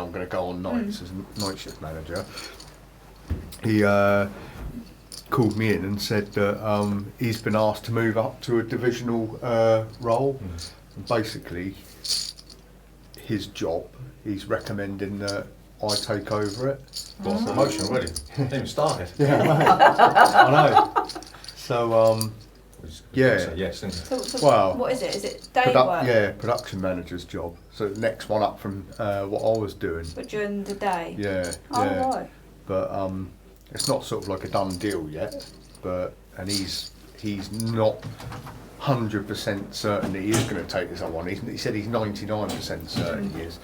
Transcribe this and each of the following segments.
I'm going to go on nights as a night shift manager, he called me in and said that he's been asked to move up to a divisional role. And basically, his job, he's recommending that I take over it. Got a promotion already. Haven't even started. Yeah, I know. So, yeah. So yes, isn't it? So Well, what is it? Is it day work? yeah, production manager's job. So the next one up from what I was doing. But during the day? Yeah, Oh, yeah. right. But it's not sort of like a done deal yet. And he's not 100% certain that he is going to take this on. He said he's 99% certain he is.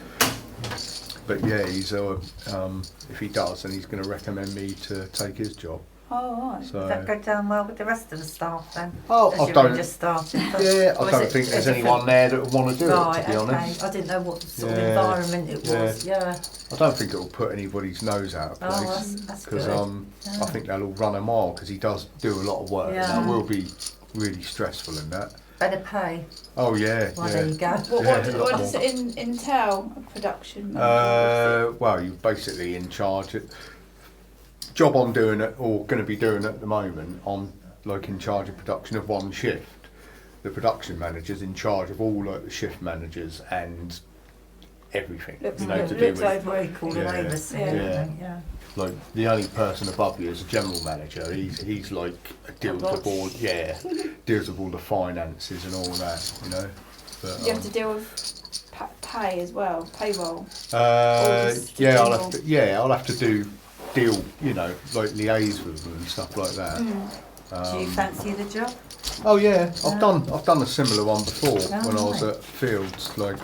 But yeah, he's if he does, then he's going to recommend me to take his job. Oh, right. So Does that go down well with the rest of the staff then? Oh, As I you've don't- only just started. yeah, Or I is don't it think a there's different- anyone there that would want to do Right, it. To be okay. honest, I didn't know what sort of Yeah. environment it was. Yeah. I don't think it will put anybody's nose out of Oh, place. that's Because good. I think they'll all run a mile because he does do a lot of work. Yeah. And that will be really stressful in that. Better pay. Oh yeah, Well, there you yeah. go. What, Yeah, what, a what lot does more. it entail, a production manager? Well, you're basically in charge. Job I'm doing it, or going to be doing at the moment, I'm like in charge of production of one shift. The production manager's in charge of all like the shift managers and everything. Looks- you know, yeah, to do looks with over- What you call an Yeah. overseer. Yeah. Yeah. like the only person above you is a general manager. He's like deals with all deals with all the finances and all that, you know. But, Do you have to deal with pay as well, payroll? yeah, general? I'll have to deal, you know, like liaise with them and stuff like that. Do you fancy the job? Oh yeah, I've done a similar one before when I was right. at Fields, like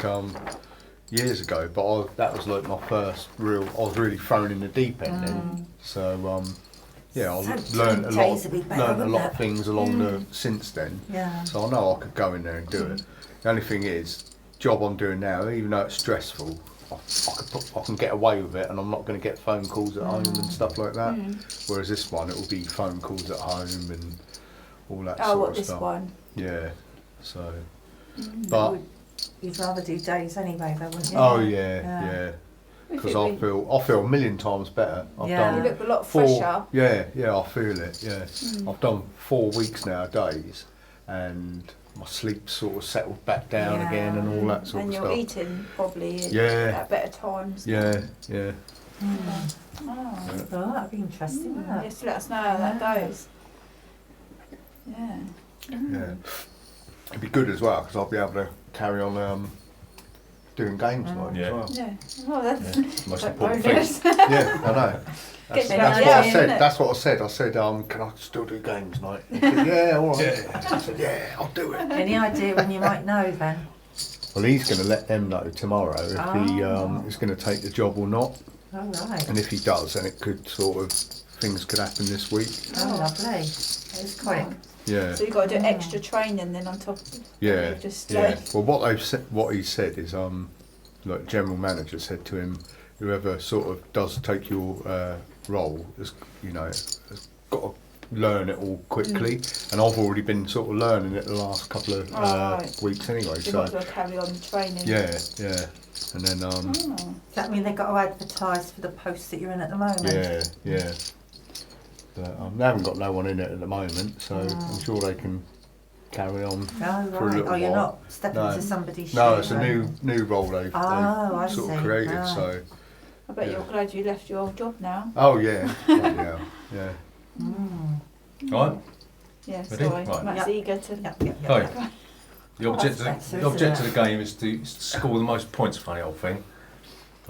years ago. But that was like my first real. I was really thrown in the deep end then. So yeah, I So learned a 10 lot. days would be better, Learned a wouldn't lot it? of things along the since then. Yeah. So I know I could go in there and do it. The only thing is, job I'm doing now, even though it's stressful, I can get away with it, and I'm not going to get phone calls at home and stuff like that. Whereas this one, it will be phone calls at home and all that Oh, sort what, of this stuff. one? Yeah. So, but You'd rather do days anyway, though, wouldn't you? oh yeah. Because I feel a million times better. I've Yeah. You done look a lot 4. fresher. Yeah, I feel it. Yeah, I've done 4 weeks nowadays, and my sleep sort of settled back down Yeah. again, and all that sort And of you're stuff. eating probably Yeah. at better times. Yeah. Oh. Oh, that'd be interesting, wouldn't it? Just let us know how that goes. Yeah. Yeah. It'd be good as well because I'll be able to carry on doing games like Yeah. as well. Yeah. Oh, that's Most like important thing. bonus. Yeah, I know. Gets you That's out, what I isn't said. it? That's what I said. I said, can I still do games night? He said, yeah, all right. I said, yeah, I'll do it. Any idea when you might know then? Well, he's going to let them know tomorrow if he Oh. is going to take the job or not. Oh, right. And if he does, then it could things could happen this week. Oh, lovely. It's quick. Yeah, So you've got to do extra training then on top of yeah, just yeah. Well, what he said is, like general manager said to him, whoever sort of does take your role, has got to learn it all quickly. And I've already been sort of learning it the last couple of right. weeks anyway. you've So got to carry on the training. yeah. And then Oh. Does that mean they've got to advertise for the post that you're in at the moment? yeah. But they haven't got no one in it at the moment, so I'm sure they can carry on. Oh, For a right. little Oh, you're while. not stepping No. into somebody's No, shoes, it's a right? new role they've I sort of see. created. Right. So I bet you're glad you left your old job now. oh yeah, yeah. Right. Yeah, Ready? sorry. Right. Matt's Yep. eager to... Yep. Okay. The Oh, object, that's the better, object isn't of the game is to score the most points, funny old thing.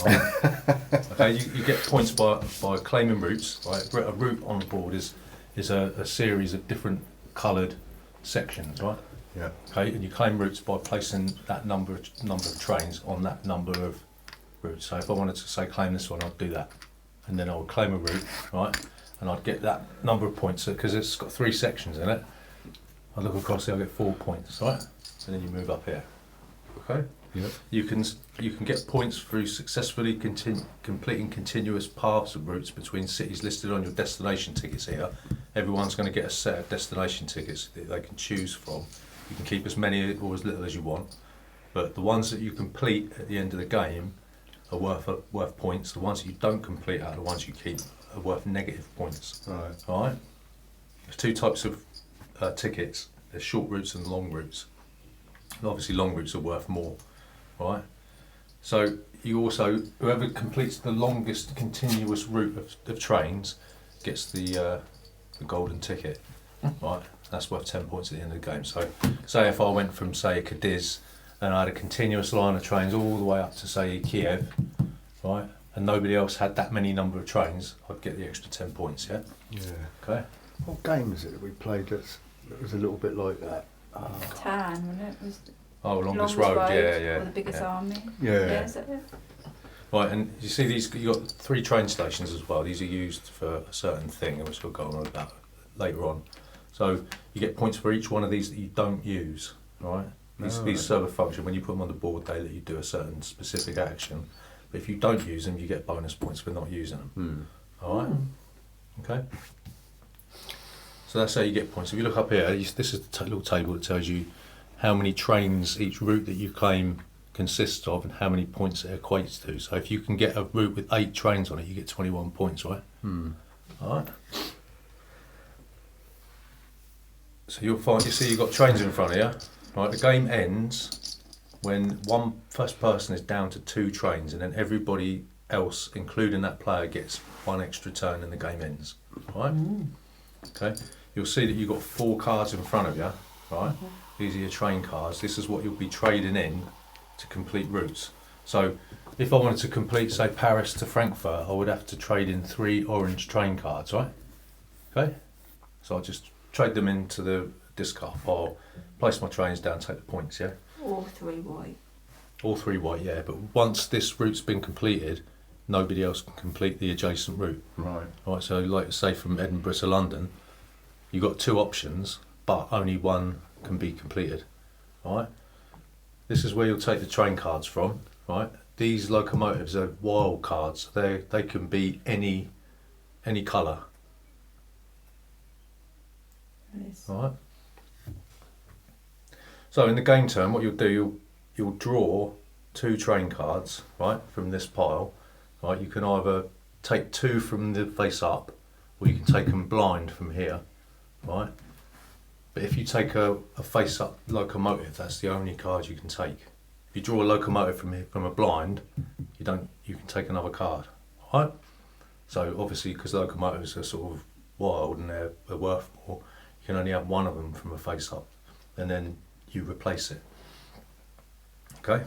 Right. Okay, you get points by claiming routes. Right, a route on the board is a series of different coloured sections, right? Yeah. Okay, and you claim routes by placing that number of trains on that number of routes. So if I wanted to say claim this one, I'd do that, and then I would claim a route, right? And I'd get that number of points because it's got 3 sections in it. I look across here, I get 4 points, right? And then you move up here. Okay. Yeah. You can get points through successfully completing continuous paths of routes between cities listed on your destination tickets here. Everyone's going to get a set of destination tickets that they can choose from. You can keep as many or as little as you want, but the ones that you complete at the end of the game are worth points. The ones that you don't complete are the ones you keep are worth negative points. Right. All right. There's two types of tickets. There's short routes and long routes. And obviously, long routes are worth more. All right. So you also, whoever completes the longest continuous route of trains gets the golden ticket. Right. That's worth 10 points at the end of the game. So, say if I went from say Cadiz and I had a continuous line of trains all the way up to say Kiev, right, and nobody else had that many number of trains, I'd get the extra 10 points. Yeah. Yeah. Okay. What game is it that we played that was a little bit like that? Tan, wasn't it? Was the Oh, longest longest road. Yeah, Or yeah. the biggest yeah. army. Yeah. Is that it? Right, and you see these, you've got 3 train stations as well. These are used for a certain thing, which we'll go on about later on. So you get points for each one of these that you don't use, right? These serve a function. When you put them on the board, they let you do a certain specific action. But if you don't use them, you get bonus points for not using them. All right? Okay? So that's how you get points. If you look up here, this is the little table that tells you how many trains each route that you claim consists of and how many points it equates to. So if you can get a route with 8 trains on it, you get 21 points, right? All right? So you'll find, you see you've got trains in front of you. Right, the game ends when one first person is down to 2 trains, and then everybody else, including that player, gets 1 extra turn and the game ends. Right? Okay. You'll see that you've got 4 cards in front of you. Right? These are your train cards. This is what you'll be trading in to complete routes. So if I wanted to complete, say, Paris to Frankfurt, I would have to trade in 3 orange train cards, right? Okay? So I'll just trade them into the discard pile, place my trains down, take the points, yeah? Or 3 white. All 3 white, yeah, but once this route's been completed, nobody else can complete the adjacent route. Right. Right, so like say from Edinburgh to London, you've got 2 options, but only one can be completed. Right? This is where you'll take the train cards from, right? These locomotives are wild cards. They can be any colour. Yes. Right. So in the game term, what you'll do, you'll draw 2 train cards, right, from this pile. Right, you can either take 2 from the face up, or you can take them blind from here, right. But if you take a face up locomotive, that's the only card you can take. If you draw a locomotive from a blind, you can take another card, right. So obviously, because locomotives are sort of wild and they're worth more, you can only have one of them from a face up, and then you replace it. Okay?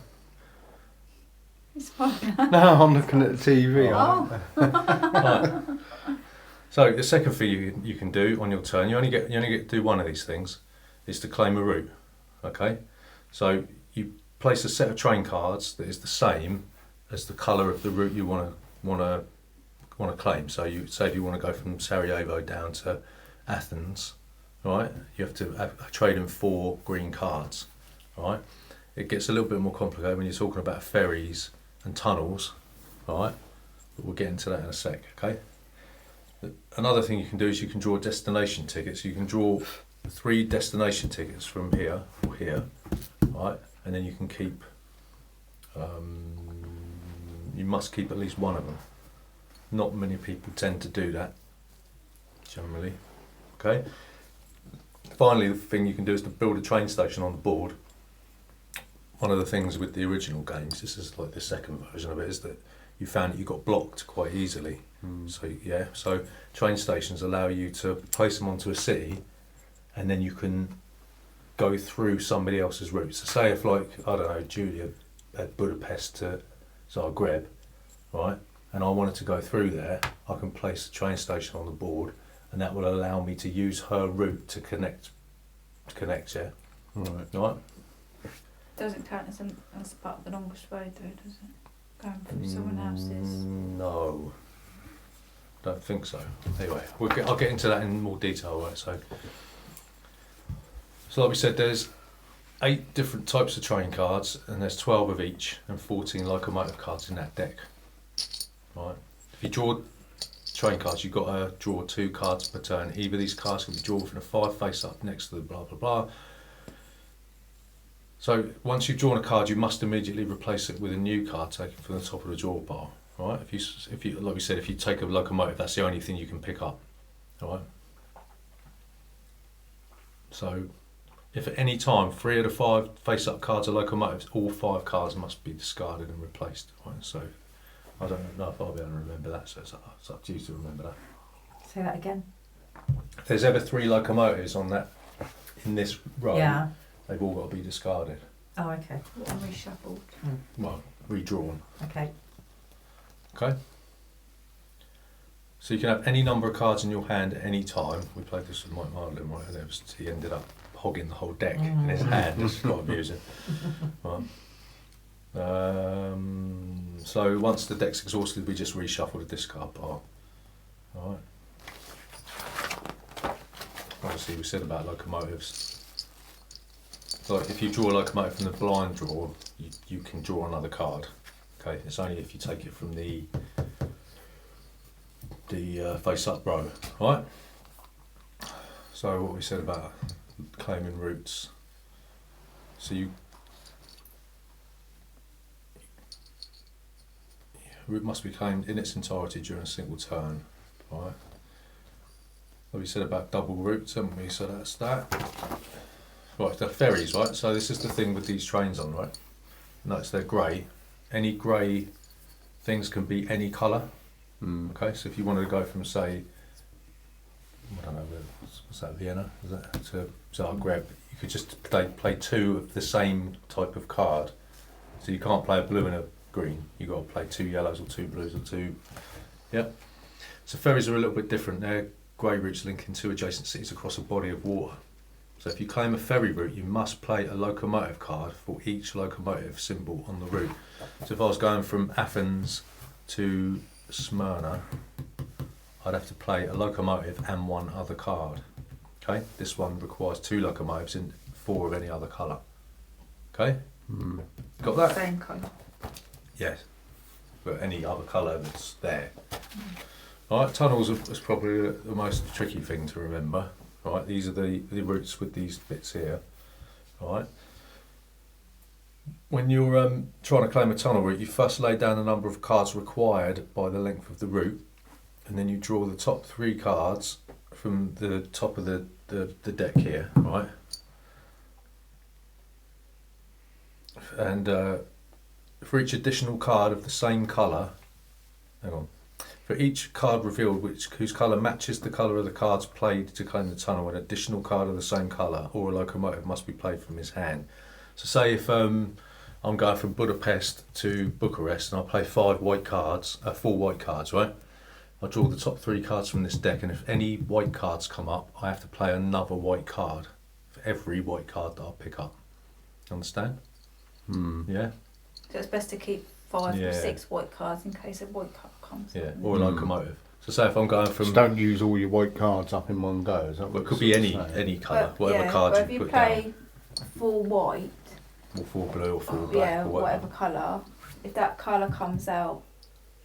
It's fine. No, I'm looking at the TV. Oh. Right. So the second thing you can do on your turn, you only get to do one of these things, is to claim a route. Okay? So you place a set of train cards that is the same as the colour of the route you want to claim. So you say if you want to go from Sarajevo down to Athens, right? You have to trade in 4 green cards, right? It gets a little bit more complicated when you're talking about ferries and tunnels, right? But we'll get into that in a sec, okay? Another thing you can do is you can draw destination tickets. You can draw 3 destination tickets from here or here, right? And then you can keep, you must keep at least one of them. Not many people tend to do that, generally, okay? Finally, the thing you can do is to build a train station on the board. One of the things with the original games, this is like the second version of it, is that you found that you got blocked quite easily. So train stations allow you to place them onto a city, and then you can go through somebody else's route. So say if, like, I don't know, Julia at Budapest to Zagreb, right, and I wanted to go through there, I can place a train station on the board, and that will allow me to use her route to connect, yeah? Right? Doesn't count as part of the longest road though, does it? Going through someone else's. No, don't think so. Anyway, I'll get into that in more detail, right? So like we said, there's 8 different types of train cards, and there's 12 of each, and 14 locomotive cards in that deck. Right? If you draw train cards, you've got to draw 2 cards per turn. Either these cards can be drawn from the 5 face up next to the blah blah blah. So once you've drawn a card, you must immediately replace it with a new card taken from the top of the draw pile. Right? If you, like we said, if you take a locomotive, that's the only thing you can pick up. All right. So, if at any time 3 of the 5 face-up cards are locomotives, all 5 cards must be discarded and replaced. Right? So, I don't know if I'll be able to remember that. So it's up to you to remember that. Say that again. If there's ever 3 locomotives on that in this row, Yeah. they've all got to be discarded. Oh, okay. And reshuffled. Well, redrawn. Okay. Okay. So you can have any number of cards in your hand at any time. We played this with Mike Marlin, right? And he ended up hogging the whole deck in his hand. It's quite amusing. Right. So once the deck's exhausted, we just reshuffle the discard pile. All right. Obviously, we said about locomotives. Like if you draw a locomotive from the blind draw, you can draw another card. Okay, it's only if you take it from the face-up row, right? So what we said about claiming routes. So route must be claimed in its entirety during a single turn, right? What we said about double routes, haven't we? So that's that. Right, the ferries, right? So this is the thing with these trains on, right? Notice they're grey. Any grey things can be any colour. Okay, so if you wanted to go from, say, I don't know, what's that, Vienna, is that, to Zagreb, you could just play 2 of the same type of card. So you can't play a blue and a green. You've got to play 2 yellows or 2 blues or 2... Yep. So ferries are a little bit different. They're grey routes linking 2 adjacent cities across a body of water. So if you claim a ferry route, you must play a locomotive card for each locomotive symbol on the route. So if I was going from Athens to Smyrna, I'd have to play a locomotive and 1 other card. Okay, this one requires 2 locomotives and 4 of any other colour. Okay, got that? Same colour. Yes, but any other colour that's there. Right, tunnels is probably the most tricky thing to remember. Right, these are the routes with these bits here. Right. When you're trying to claim a tunnel route, you first lay down the number of cards required by the length of the route, and then you draw the top 3 cards from the top of the deck here, right? And for each additional card of the same colour, hang on, for each card revealed whose colour matches the colour of the cards played to claim the tunnel, an additional card of the same colour or a locomotive must be played from his hand. So say if I'm going from Budapest to Bucharest and I play 4 white cards, right? I draw the top 3 cards from this deck, and if any white cards come up, I have to play another white card for every white card that I pick up. Understand? Yeah? So it's best to keep 5 Yeah. or 6 white cards in case a white card comes. Yeah, or a locomotive. So say if I'm going from... So don't use all your white cards up in one go. Is that Well, what it could you're be sort of saying? any colour, But, whatever yeah, card but you if put you play down. 4 white, Or 4 blue or 4 black yeah, or whatever colour, if that colour comes out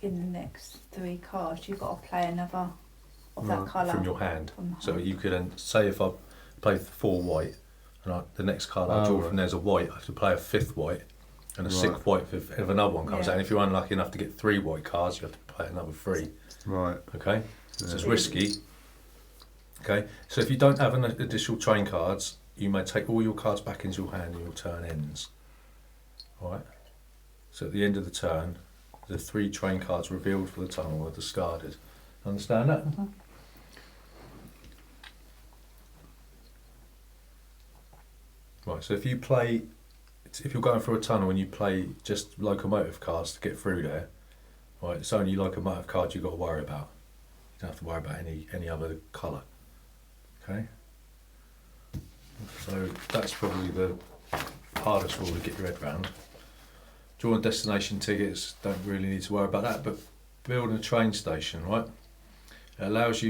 in the next 3 cards, you've got to play another of that colour. From your hand. From the So hand. you could then, say if I play 4 white, and the next card I draw right. from there's a white, I have to play a 5th white, and a 6th white if another one comes Yeah. out. And if you're unlucky enough to get 3 white cards, you have to play another 3. Right. Okay? So it's Yeah. risky. Okay? So if you don't have an additional train cards, you may take all your cards back into your hand and your turn ends. Alright? So at the end of the turn, the 3 train cards revealed for the tunnel are discarded. Understand that? Right, so if you're going through a tunnel and you play just locomotive cards to get through there, right, it's only locomotive cards you've got to worry about. You don't have to worry about any other colour. Okay? So that's probably the hardest rule to get your head round. Drawing destination tickets, don't really need to worry about that, but building a train station, right? It allows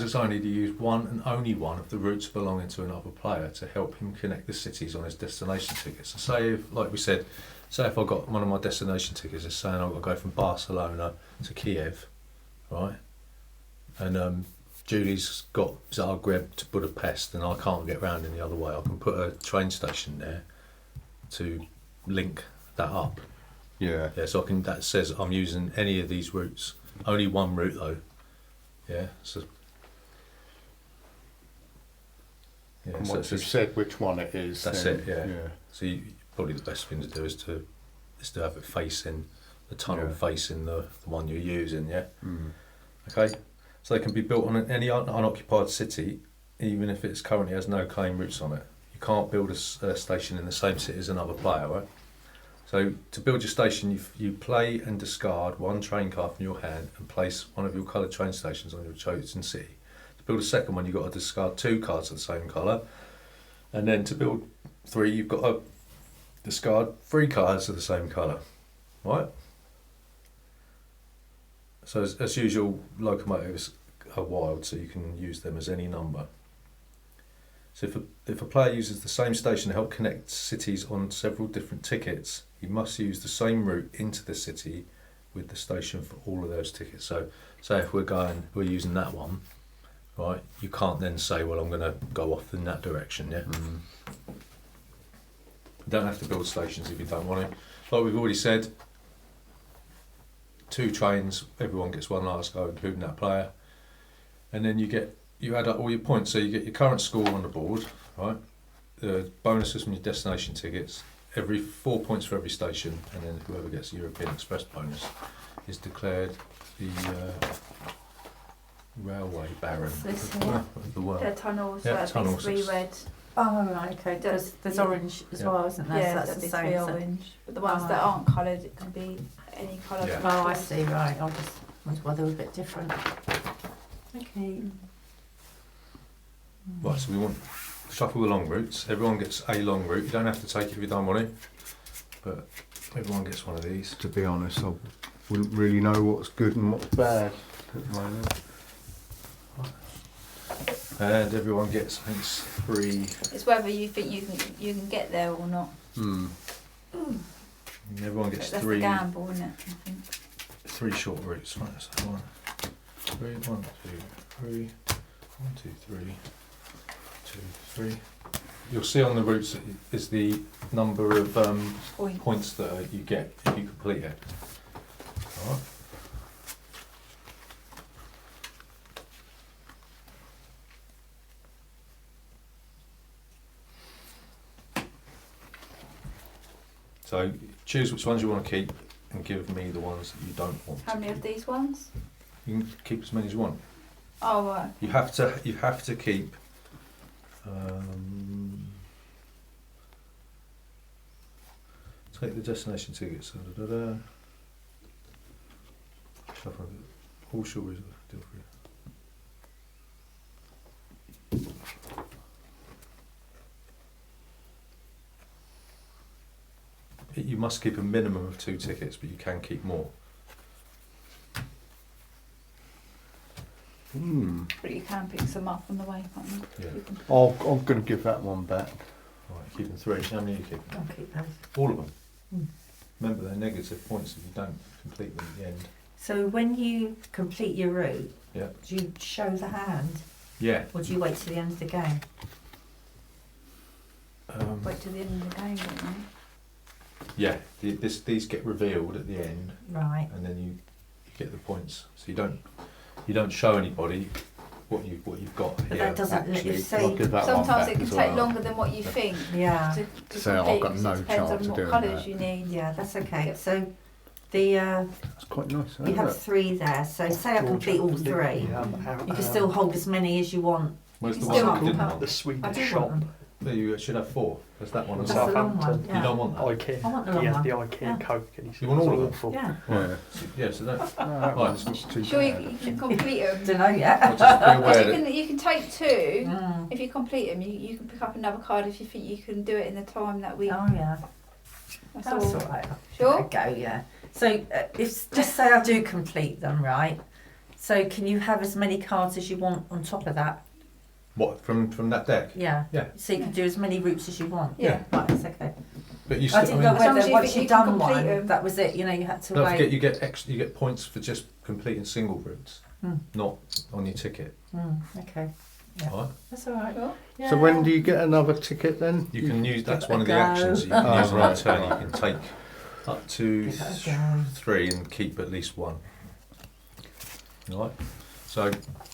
us only to use one and only one of the routes belonging to another player to help him connect the cities on his destination tickets. So say if, like we said, say if I got one of my destination tickets is saying I've got to go from Barcelona to Kiev, right? And Julie's got Zagreb to Budapest and I can't get round any other way, I can put a train station there to link that up. Yeah. Yeah, so I can, that says I'm using any of these routes. Only one route though. Yeah, so yeah, And so once it's you've just- said which one it is, That's then, it, yeah. So probably the best thing to do is to have it facing the tunnel, Yeah. facing the one you're using. Yeah. Mm. Okay. So they can be built on any unoccupied city, even if it's currently has no claim routes on it. You can't build a station in the same city as another player, right? So to build your station, you play and discard one train card from your hand and place one of your coloured train stations on your chosen city. To build a second one, you've got to discard 2 cards of the same colour, and then to build 3, you've got to discard 3 cards of the same colour, right? So as usual, locomotives are wild, so you can use them as any number. So if a player uses the same station to help connect cities on several different tickets, you must use the same route into the city with the station for all of those tickets. So say if we're using that one, right, you can't then say, well, I'm going to go off in that direction, yeah? Mm. You don't have to build stations if you don't want to. Like we've already said, 2 trains, everyone gets one last go, including that player. And then you add up all your points, so you get your current score on the board, right? The bonuses from your destination tickets, every 4 points for every station, and then whoever gets the European Express bonus is declared the railway baron This of here? the world. The tunnels, Yeah, that tunnels, these it's- 3 red. Oh, right, okay. There's Yeah. orange as Yeah. well, isn't there? Yeah, So that'd that's be the 3 same. So, orange. But the ones Oh, that right. aren't coloured, it can be any colour. Yeah. oh, I see, right. I just wondered why they were a bit different. Okay. Right, so we want to shuffle the long routes. Everyone gets a long route. You don't have to take it if you don't want it, but everyone gets one of these. To be honest, I wouldn't really know what's good and what's bad at the moment. And everyone gets, I think it's 3. It's whether you think you can get there or not. Mm. Everyone gets That's 3. the gamble, isn't it? I think. 3 short routes. Right, so 1, 3, 1, 2, 3, 1, 2, 3, 2, 3. You'll see on the routes is the number of Point. points that you get if you complete it. All right. So choose which ones you want to keep and give me the ones that you don't want. How to many of keep. these ones? You can keep as many as you want. Oh, right. You have to keep. Take the destination tickets. Da, da, da. Shuffle it. All shall reserve. Deal free. You must keep a minimum of 2 tickets, but you can keep more. Mm. But you can pick some up on the way, can't you? Yeah. You can- I'm going to give that one back. Right, keeping 3. How many are you keeping? I'll keep those. All of them. Mm. Remember, they're negative points if you don't complete them at the end. So when you complete your route, Yeah. do you show the hand, Yeah. or do you wait till the end of the game? Wait till the end of the game, don't you? Yeah. These get revealed at the end, Right. and then you get the points. So you don't show anybody what you've got But here. that doesn't let you Actually, say. I'll give that one Sometimes back it can as take well. longer than what you think Yeah. to So I've complete, got 'cause no it depends chance on of what doing colours that. you need. Yeah, that's okay. Yep. So the That's quite nice. you isn't have it? 3 there. So say I complete all 3. You can still hold as many as you want. Where's the You one still that want you didn't to- want? The I Swedish do shop. want them. No, you should have 4. There's that one. That's as the well. long one. Southampton. Yeah. You don't want that. IKEA. I want the He long has one. the IKEA Yeah. Coke and he's You want all of them? awful. Yeah. Yeah. Yeah. So that. No, that one's not too Sure, bad. you can complete them. Don't know yet. I'll just be aware Because that you can take 2. Mm. If you complete them, you can pick up another card if you think you can do it in the time that we. Oh yeah. That's That's all. all right. Sure. Go, yeah. So if just say I do complete them, right? So can you have as many cards as you want on top of that? what from that deck. Yeah. Yeah. So you can do as many routes as you want. Yeah. Right, that's okay. But you I still. didn't I know mean, As long as whether you once think you'd you can done complete one, them. that was it. You know, you had to don't wait. forget you get you get points for just completing single routes. not on your ticket. Okay. Yeah. Right? That's all right. Sure. Yeah. So when do you get another ticket then? You can use, that's Give it one a of the go. actions you can Oh, use on right. return. You can take up to Give it a go. 3 and keep at least 1. Right? So, I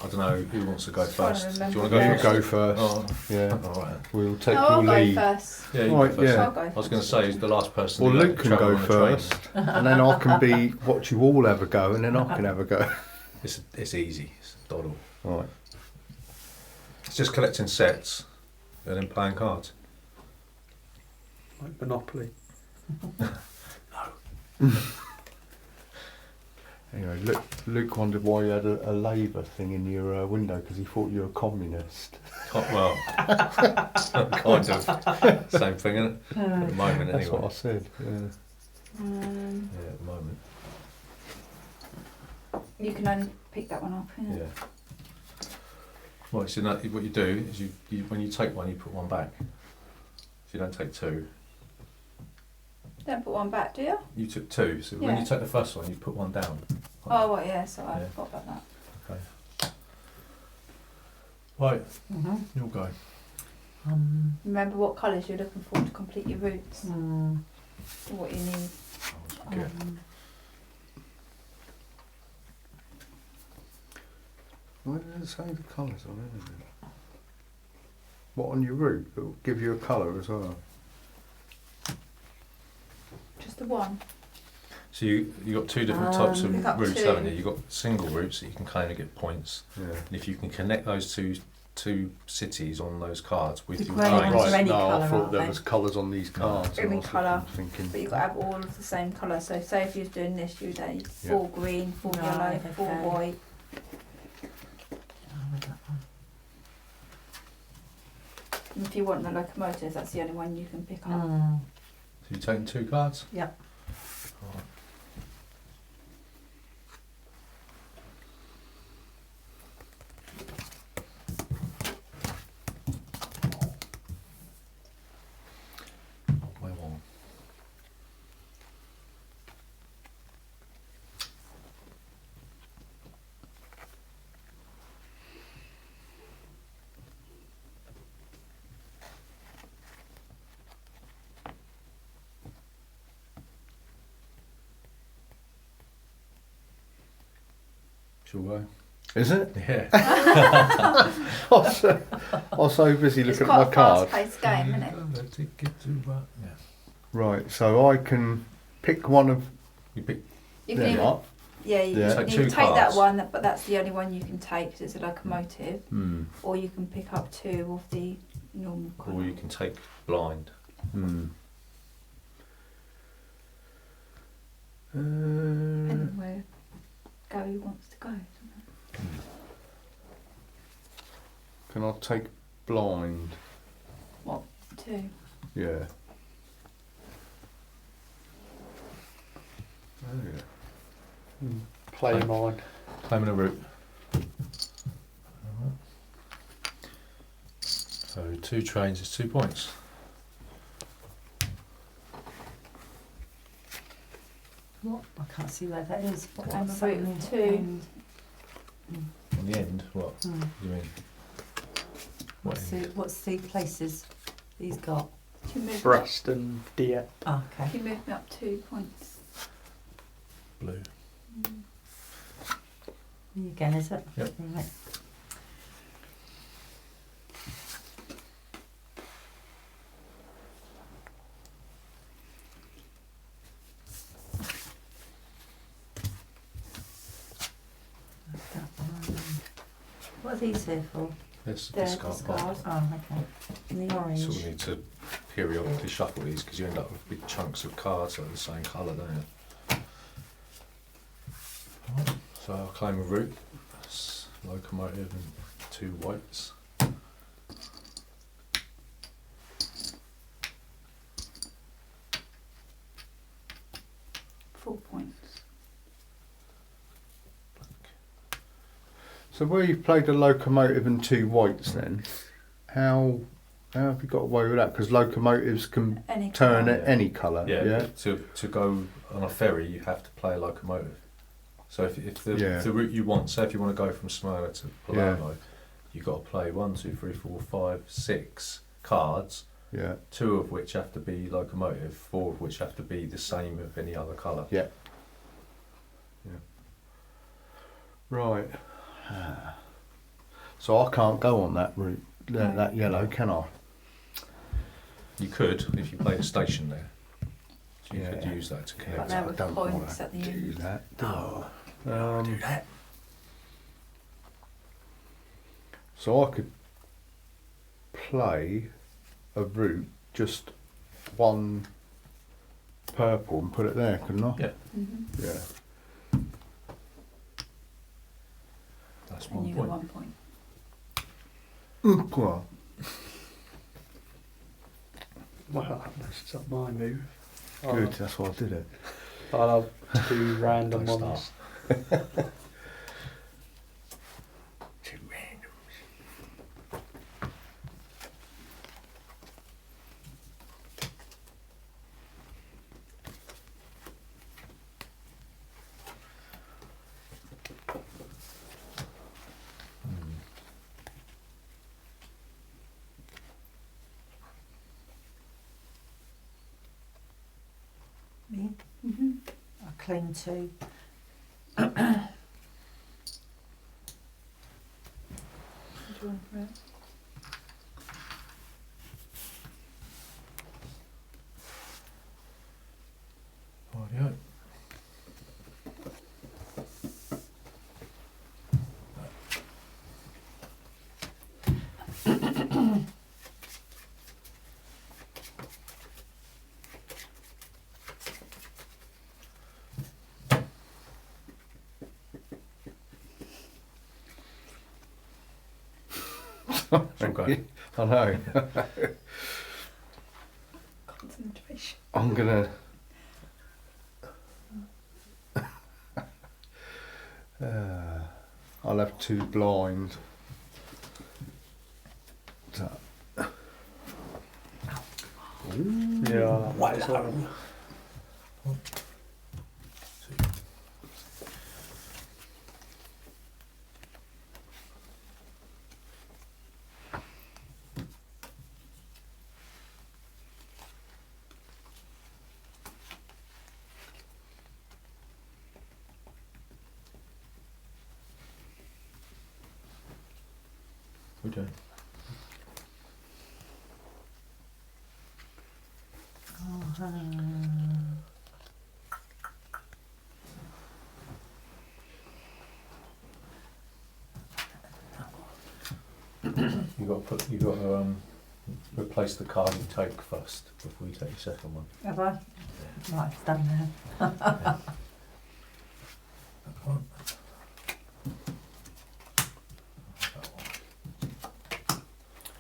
don't know who wants to go Just trying to first. Do you want remember. to go You first? go first. Oh, Yeah, alright. we'll take No, I'll your go lead. first. Yeah, you Right, go first. yeah. I'll go I was going to say, he's the last person Well, to Luke can travel go on a train. first, and then I can be watch you all have a go, and then I can have a go. It's easy. It's doddle. Right. It's just collecting sets and then playing cards. Like Monopoly. Anyway, Luke wondered why you had a Labour thing in your window because he thought you were a communist. Well, kind of. Same thing, isn't it? At the moment, That's anyway. what I said. Yeah. Yeah, at the moment. You can only pick that one up. Yeah. Yeah. Well, so what you do is you when you take one, you put one back. If you don't take 2, Don't put one back, do you? you took 2. So when Yeah. you take the first one, you put one down. Oh, well, yeah. So I Yeah. forgot about that. Right, Mm-hmm. you'll go. Remember what colours you're looking for to complete your routes, Mm. or what you need. I always forget. Where does it say the colours on it? What, on your route? It'll give you a colour as well. Just the one. So you got 2 different types of Pick up routes, 2. haven't you? You've got single routes that you can claim to get points. Yeah. And if you can connect those two cities on those cards with The your grey trains, ones are any no, I colour, thought aren't there they? was colours on these cards. and Every I was colour. Thinking, But you've got to have all of the same colour. So say if you was doing this, you'd need 4 green, 4 Right, yellow, 4 okay. white. Oh, that one. And if you want the locomotives, that's the only one you can pick up. Mm. so you're taking 2 cards? Yep. Alright. Way on. Shall we go? is it? Yeah. I was so busy It's looking quite at my a card. fast-paced game, isn't it? Yeah. Right, so I can pick one of You pick. You can them even, up. yeah, you, Yeah. you Take can 2 take that cards. one, but that's the only one you can take because it's a locomotive. Hmm. Or you can pick up 2 of the normal Or colour. you can take blind. Hmm. Depending where Gary wants to go. Can I take blind? 2. Yeah. Oh yeah. Play Play. mine. Claiming a route. So 2 trains is 2 points. What? I can't see where that is. And What's a route that of mean? 2. On the end, what Hmm. do you mean? What end? What's the places he's got? If you move, Brest and Dieppe. Oh, if okay. you move me up 2 points. Blue. You again, is it? Yep. Right. That one. What are these here for? Let's The discard that. discard. Oh, okay. And the orange. So we need to periodically shuffle these because you end up with big chunks of cards that are the same colour, don't you? Right, so I'll claim a route. That's locomotive and 2 whites. Four points. So where you've played a locomotive and 2 whites, then how have you got away with that? Because locomotives can Any turn colour. at any colour. Yeah, Yeah. to go on a ferry you have to play a locomotive. So if the, Yeah. the route you want, say if you want to go from Smyrna to Palermo, you've got to play 1, 2, 3, 4, 5, 6 cards, Yeah. 2 of which have to be locomotive, 4 of which have to be the same of any other colour. Yeah. Right. So I can't go on that route, that yellow, can I? You could if you played a station there. So you Yeah. could use that to But connect. there I were don't wanna points at the do end. that. No, Um, do that. So I could play a route, just one purple, and put it there, couldn't I? Yeah. Mm-hmm. Yeah. That's And 1 you got point. 1 point. Well, Well, that's not my move. good. That's why I did it. I'll have 2 random Don't ones. Two randoms. Me? Mm-hmm. I claim 2. Do you want for it? Rightio. It's all good. I know. Concentration. I'm gonna. I'll have 2 blind. So, Yeah, that's all. We're doing. You got to replace the card you take first before you take your second one. Have I? Right, it's done now. That one. That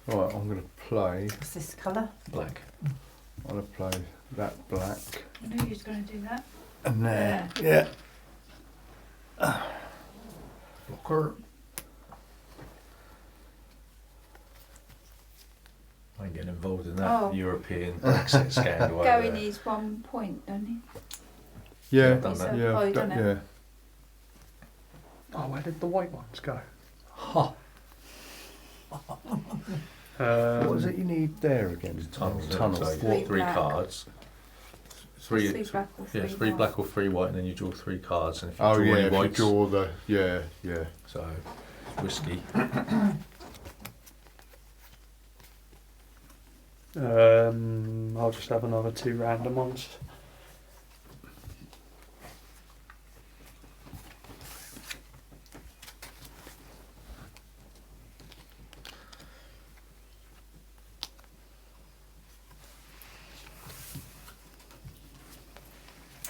one. right, I'm gonna play. What's this colour? Black. I'm gonna play that black. I knew you was going to do that. And there. Yeah. Blocker. I ain't getting involved in that Oh. European Brexit scandal. over Gary there. needs 1 point, don't he? Yeah. Done He's that. a- Yeah. Oh, you that- done it? yeah. Oh, where did the white ones go? Ha! What is it you need there again? Tunnels. Tunnels. So Three three black. cards. Three. Three black or Yeah, three three white. black or 3 white, and then you draw 3 cards. And if you Oh draw yeah, any if you whites, draw the yeah. so whiskey. I'll just have another 2 random ones.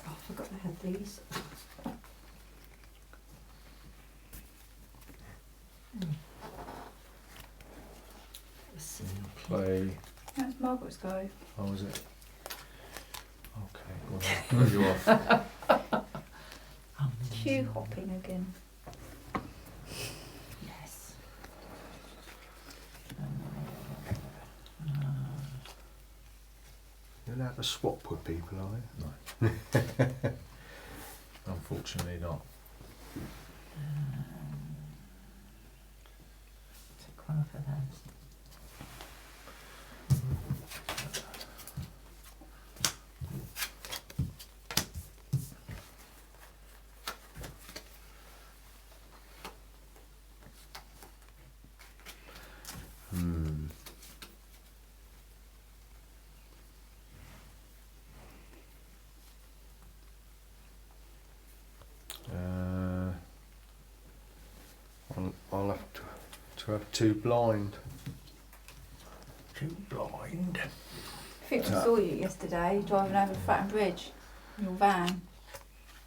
Oh, I forgot I had these. Let's see. Play. That's Margaret's go. Oh, was it? Okay. Well, you off. Queue hopping again. Yes. You're allowed to swap with people, are you? No. Unfortunately not. I'll have to have two blind. Too blind. I think we saw you yesterday driving over Fratton Bridge in your van.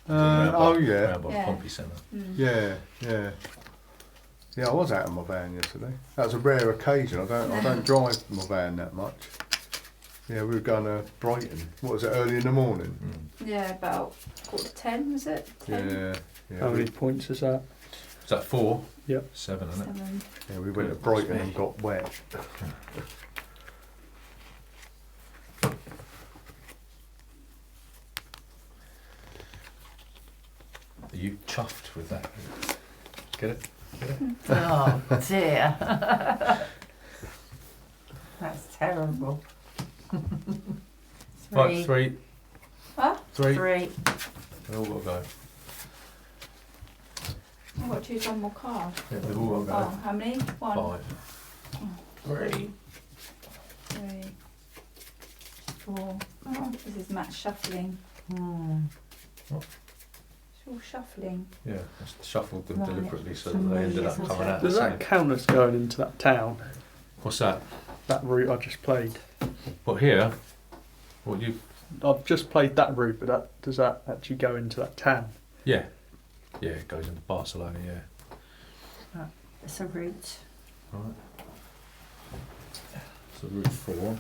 Oh yeah. Round by the Yeah. Pompey Centre. Yeah, yeah. Yeah, I was out of my van yesterday. That was a rare occasion. I don't drive my van that much. Yeah, we were going to Brighton. What was it, early in the morning? Yeah, about 10:15, was it? 10? Yeah, yeah. How many points is that? Is that 4? Yep. 7, isn't it? 7. Yeah, we went to Brighton and got wet. Are you chuffed with that? Get it? Oh dear. That's terrible. Right, 3. Huh? 3. 3. They all got to go. I've got to choose one more card. Yeah, they've all got Oh, how many? to go. 1, 5. 3. 3, 4. Oh, this is match shuffling. Hmm. It's all shuffling. Yeah, I shuffled them Right. deliberately so that they ended up coming out the Does same. that count as going into that town? What's that? That route I just played. What, here? What, you... I've just played that route, but does that actually go into that town? Yeah. Yeah, it goes into Barcelona, yeah. It's a route. Right. So route 4.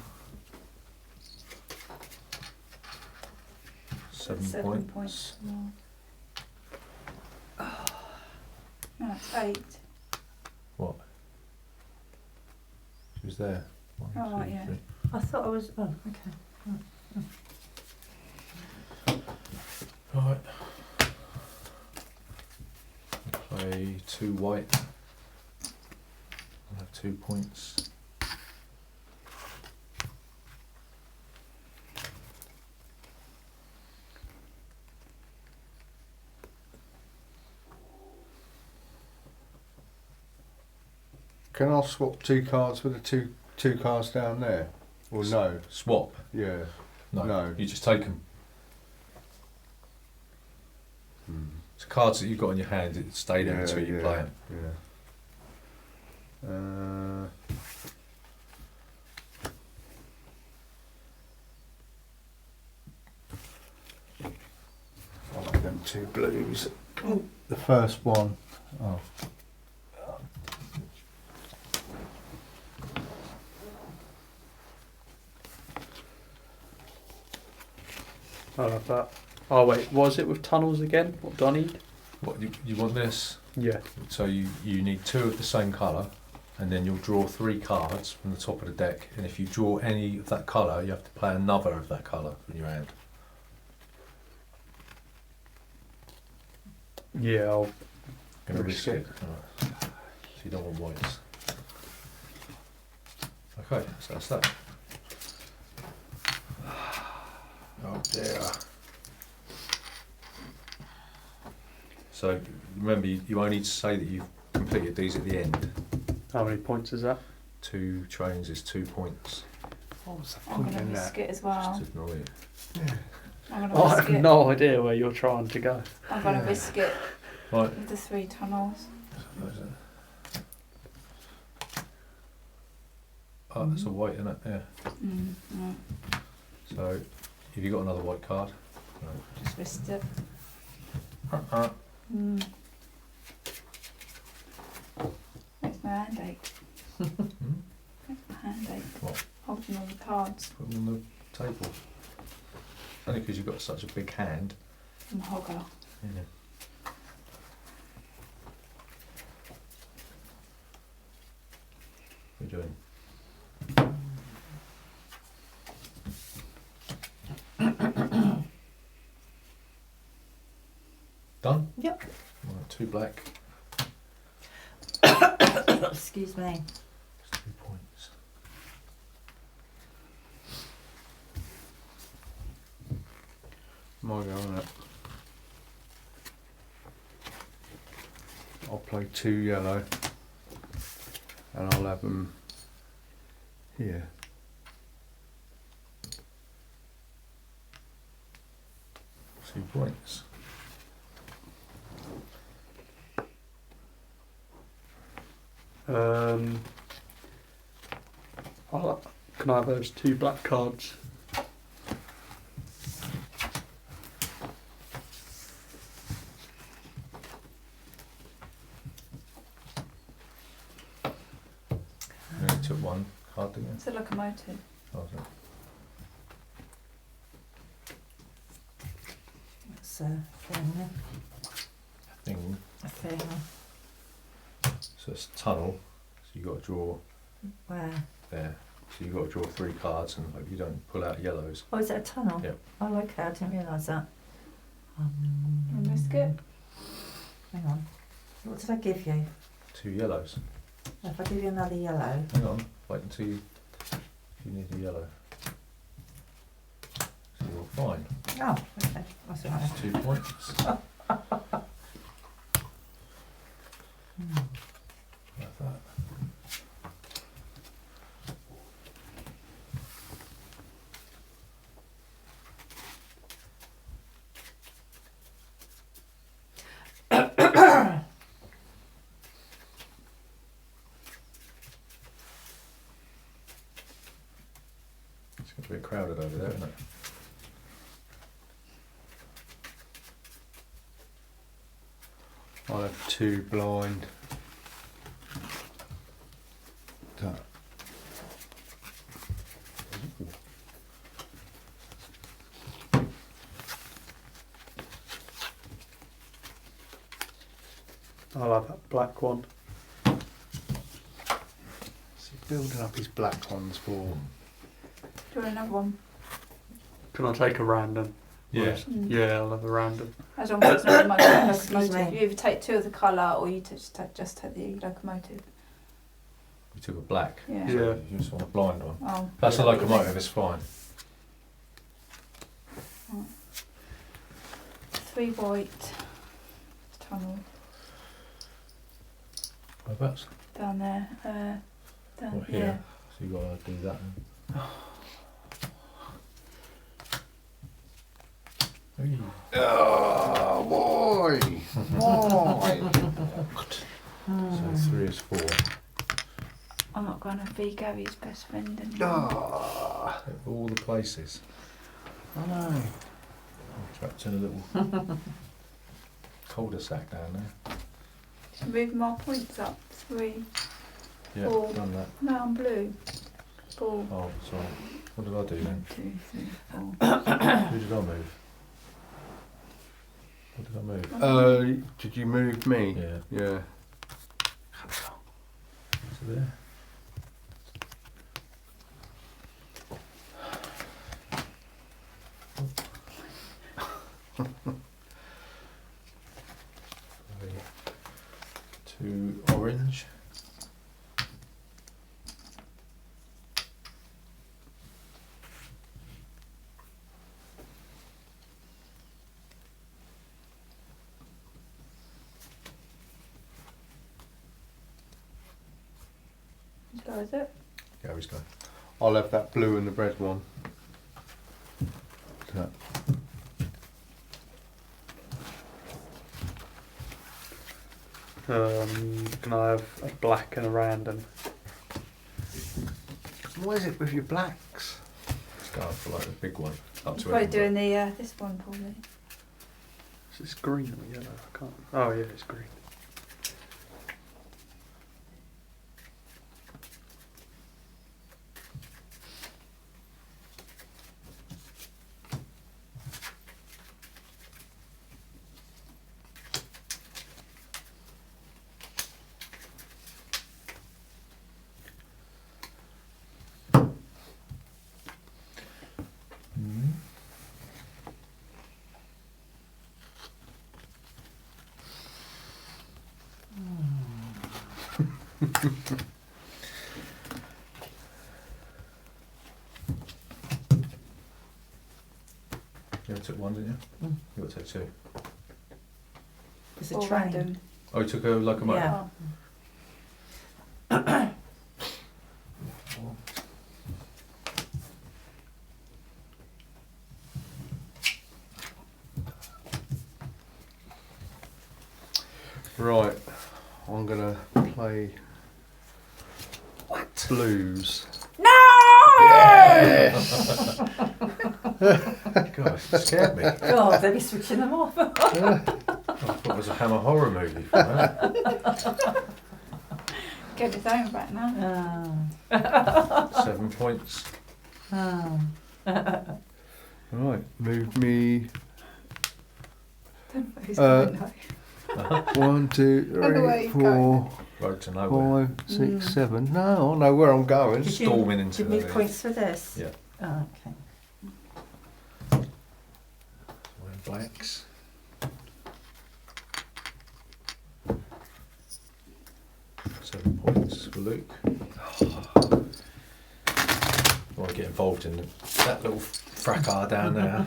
7 points. more. No, it's 8. What? She was there. 1, Oh, 2, yeah. 3. I thought I was. Oh, okay. Right. Play 2 white. I'll have 2 points. Can I swap 2 cards with the two cards down there? Or no? Swap. Yeah. No. No. You just take them. It's cards that you've got in your hand. It stay there until you play them. Yeah. I like them 2 blues. The first one. Oh. I'll have that. Oh wait, was it with tunnels again? What do I need? What you want this? Yeah. So you need 2 of the same colour, and then you'll draw 3 cards from the top of the deck. And if you draw any of that colour, you have to play another of that colour from your hand. Yeah, I'll Gonna risk risk it. Alright. So you don't want whites. Okay, so that's that. Oh dear. So remember, you only need to say that you've completed these at the end. How many points is that? 2 trains is 2 points. What was the I'm point going in to that? risk it as well. Just ignore it. I'm going I to have risk it. no idea where you're trying to go. I'm going to risk it Right. with the 3 tunnels. Oh, that's a white, isn't it? Yeah. Right. So, have you got another white card? Just risked it. No. Makes my hand ache. Makes my hand ache. What? Holding all the cards. Put them on the table. Only because you've got such a big hand. I'm a hogger. Yeah. What are you doing? Done? Yep. Right, 2 black, Excuse me. 2 points. My go on it. I'll play 2 yellow. And I'll have them here. 2 points. Can I have those 2 black cards? You only took one card, didn't you? It's a locomotive. Oh, sorry. That's a thing. Thing. A thing. So it's tunnel. So you got to draw Where? there. So you got to draw 3 cards and hope you don't pull out yellows. Oh, is it a tunnel? Yep. Oh, okay. I didn't realise that. And risk it. Hang on. What did I give you? 2 yellows. If I give you another yellow. Hang on. Wait until you need a yellow. So you're fine. Oh, okay. That's all right. That's 2 points. Like that. It's going to be crowded over there, isn't it? I'll have 2 blind. That. I'll have that black one. So building up his black ones for. Do you want another one? Can I take a random? Yeah. Mm. Yeah, I'll have a random. As long as it's not the Excuse locomotive. me. You either take 2 of the colour or you just take the locomotive. You took a black. Yeah. Yeah. You just want a blind one. Oh. That's a locomotive, it's fine. 3 white. Tunnel Whereabouts? down there. Down What, here? So you got to do that. Then. Oh, why? Why? So 3 is 4. I'm not going to be Gary's best friend anymore. Ah, Of all the places. I know. I'm trapped in a little cul-de-sac down there. Just move my points up. 3. Yeah, 4. done that. No, I'm blue. 4. Oh, sorry. What did I do then? 2, 3, 4. Who did I move? What did I move? Did you move me? Yeah. Yeah. So there. To orange. So is it? Gary's going. I'll have that blue and the red one. That. Can I have a black and a random? What is it with your blacks? Let's go for like the big one. Up to Probably Edinburgh. doing the this one probably. Is this green or yellow? I can't. Oh yeah, it's green. Mhm. You only took one, didn't you? Mm. You got to take 2. It's a Or train. random. Oh, you took a locomotive? Yeah. Right. I'm gonna play blues. No! Yes! God, it scared me. God, they'd be switching them off. I thought it was a Hammer horror movie for that. Get his own back now. 7 points. Right, move me Don't know who's Uh, going now. 1, 2, Don't know where 3, you're 4, Road to nowhere. 5, 6, 7. No, I know where I'm going. Did you Storming into give me the points for this? Yeah. Oh, okay. Wearing blacks. Seven points for Luke. I want to get involved in that little fracas down there.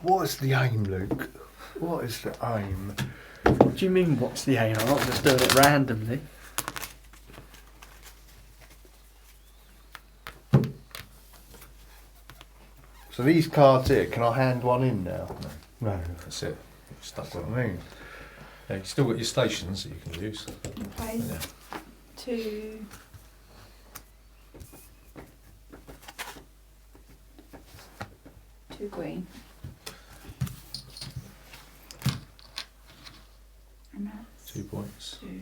What is the aim, Luke? What is the aim? What do you mean, what's the aim? I'm not just doing it randomly. So these cards here, can I hand one in now? No. That's it. You're stuck That's with what them. I mean. Yeah, you've still got your stations that you can use. Plays Yeah. 2. Two green. And that's 2 points. 2.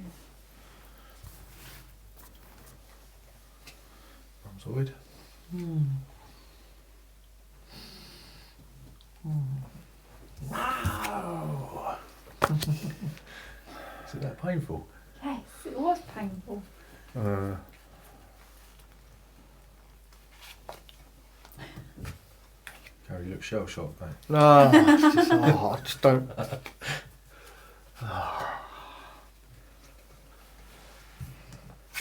Ramzoid. Wow! Is it that painful? Yes, it was painful. Gary looks shell shocked, mate. No, I just don't.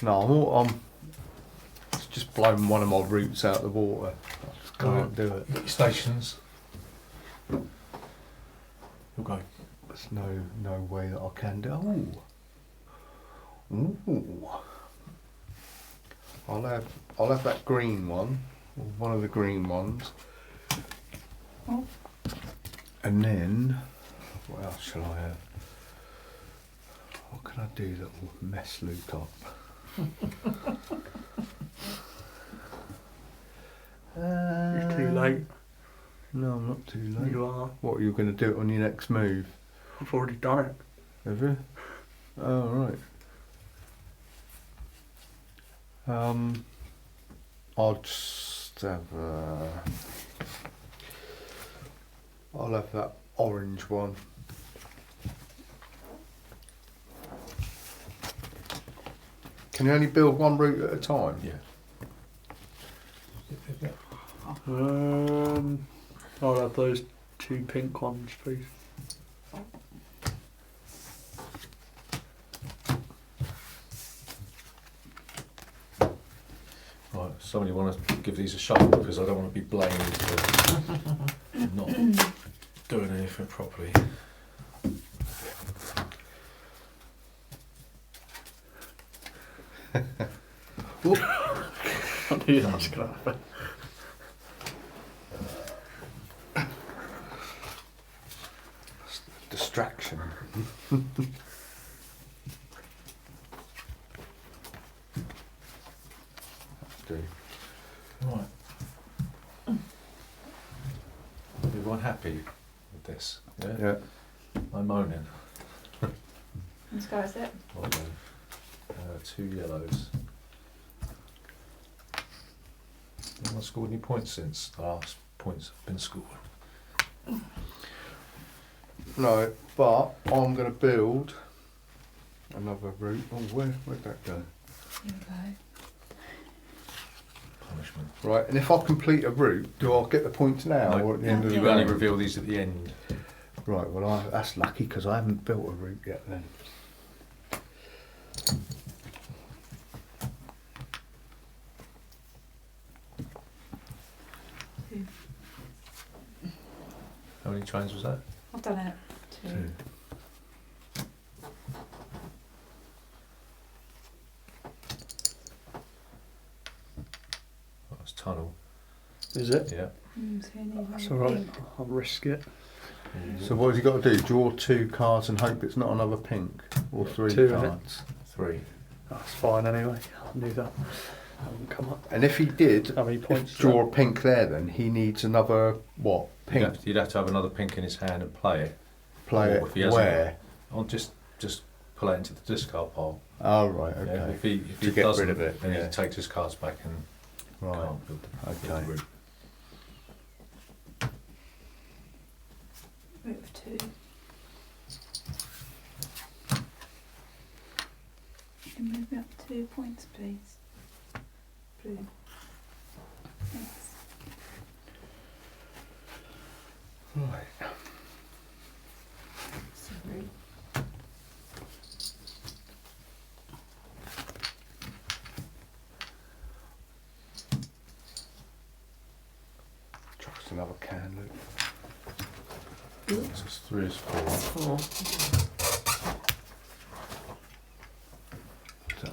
No, I'm it's just blown one of my roots out of the water. I just can't do it. Get your stations. You'll go. There's no way that I can do. Ooh. I'll have that green one, or one of the green ones. Oh. And then what else shall I have? What can I do that will mess Luke up? It's too late. No, I'm not too late. You are. What are you going to do on your next move? I've already done it. Have you? Oh, right. I'll just have I'll have that orange one. Can you only build one route at a time? Yeah. I'll have those 2 pink ones, please. Right, somebody want to give these a shuffle because I don't want to be blamed for not doing anything properly. I knew that was going to happen. Distraction. Do. Right. Everyone happy with this? Yeah. Yeah. I'm moaning. Let's go, is it? Well done. 2 yellows. No one scored any points since the last points have been scored. No, but I'm going to build another route. Oh, where'd that go? Here we go. Punishment. Right, and if I complete a route, do I get the points now No, or at the end of the You only game? reveal these at the end. Right, well, that's lucky because I haven't built a route yet then. How many trains was that? I've done it. 2. Oh, it's tunnel. Is it? Yeah. So you need That's one alright. pink. I'll risk it. So what has he got to do? Draw 2 cards and hope it's not another pink? Or 3 2 of it. cards? 3. That's fine anyway. I knew that. Haven't come up. And if he did How many points? draw a pink there, then he needs another what? Pink. You'd have to have another pink in his hand and play it. Play Or if he it hasn't- where? I'll just pull it into the discard pile. Oh right, Yeah, okay. if he To get doesn't, rid of it, then yeah. he takes his cards back and Right. can't build the Okay. route. Route of 2. Can you move me up 2 points, please? Blue. Thanks. Right. Sorry. Chuck us another candle. So it's 3 is 4. 4. So,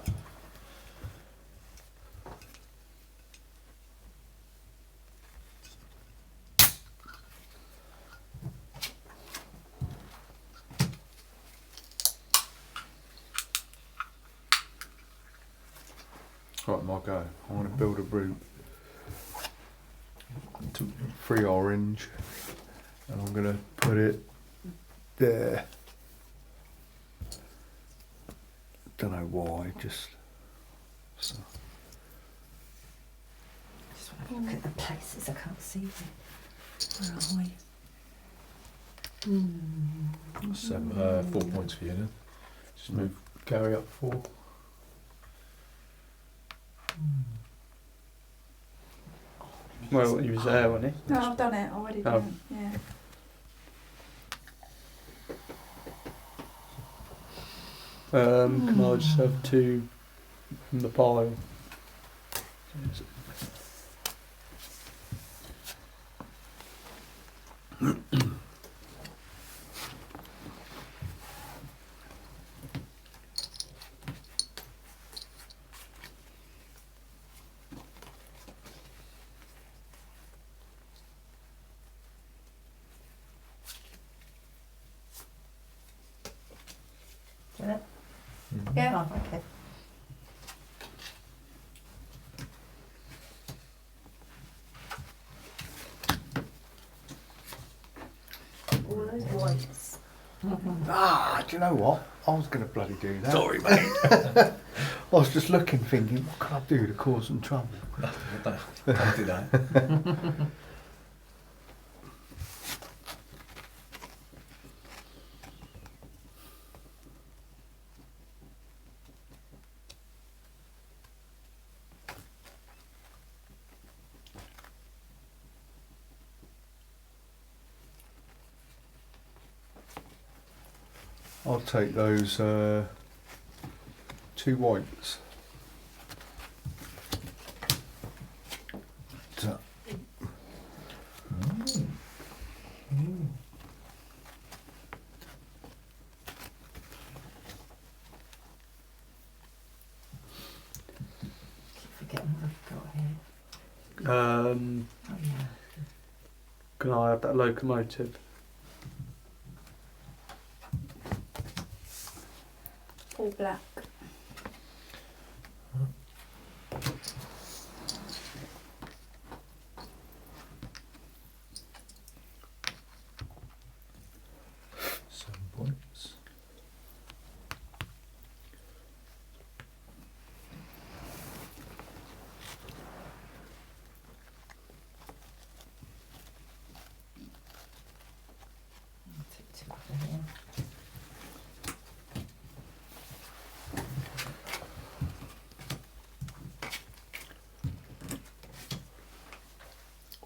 right, my go. I want to build a route. 3 orange, and I'm gonna put it there. Don't know why, just so. Just want to look at the places. I can't see them. Where are we? 4 points for you then. Just move Gary up 4. Well, he was there, wasn't he? No, I've done it already. Oh. Done. Yeah. Can I just have 2 from the pile? Do you know? Yeah. Oh, okay. All those whites. Ah, do you know what? I was gonna bloody do that. Sorry, mate. I was just looking, thinking, what can I do to cause some trouble? Don't do that. I'll take those 2 whites. So, Keep forgetting what I've got here. Oh yeah. Can I have that locomotive? All black. Seven points. I'll take 2 off of here.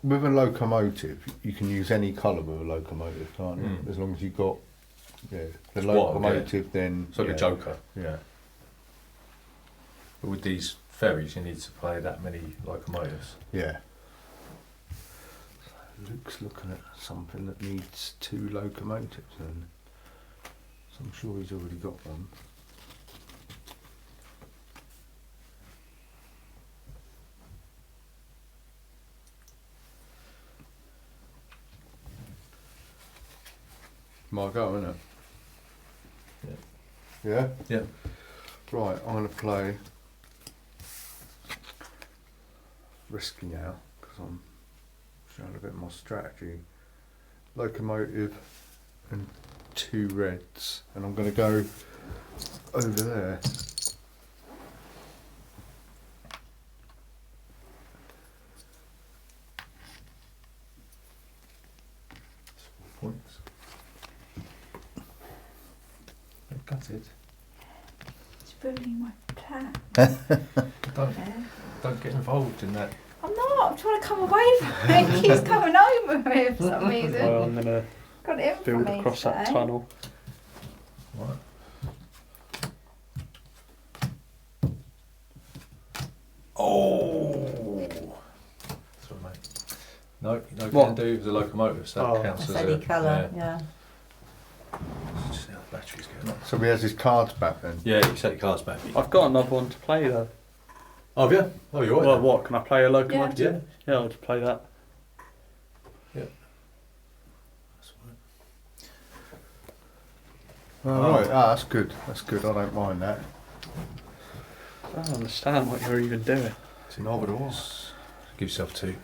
with a locomotive, you can use any colour with a locomotive, can't you? Mm. As long as you've got the It's wild, locomotive, then It's like yeah. a joker. Yeah. But with these ferries, you need to play that many locomotives. Yeah. Luke's looking at something that needs 2 locomotives, and so I'm sure he's already got one. My go, isn't it? Yeah. Yeah. Right, I'm going to play risky now because I'm showing a bit more strategy. Locomotive and 2 reds, and I'm going to go over there. Points. I've got it. It's ruining my plan. Don't, Yeah. don't get involved in that. I'm not. I'm trying to come away from it. It keeps coming over me for some reason. Well, I'm gonna Got it in for build me across that today. tunnel. Right. Oh! Sorry, mate. No, no What? can do. The locomotive, so that Oh. counts That's as any a colour, yeah. Just see how the battery's going. So he has his cards back then. Yeah, you set your cards back. I've got another one to play though. Oh, have you? Oh, you're right. Well, what? Can I play a locomotive? Yeah. Yeah, I'll just play that. That's fine. Oh, right. Ah, that's good. That's good. I don't mind that. I don't understand what you're even doing. It's an orbital. Give yourself 2.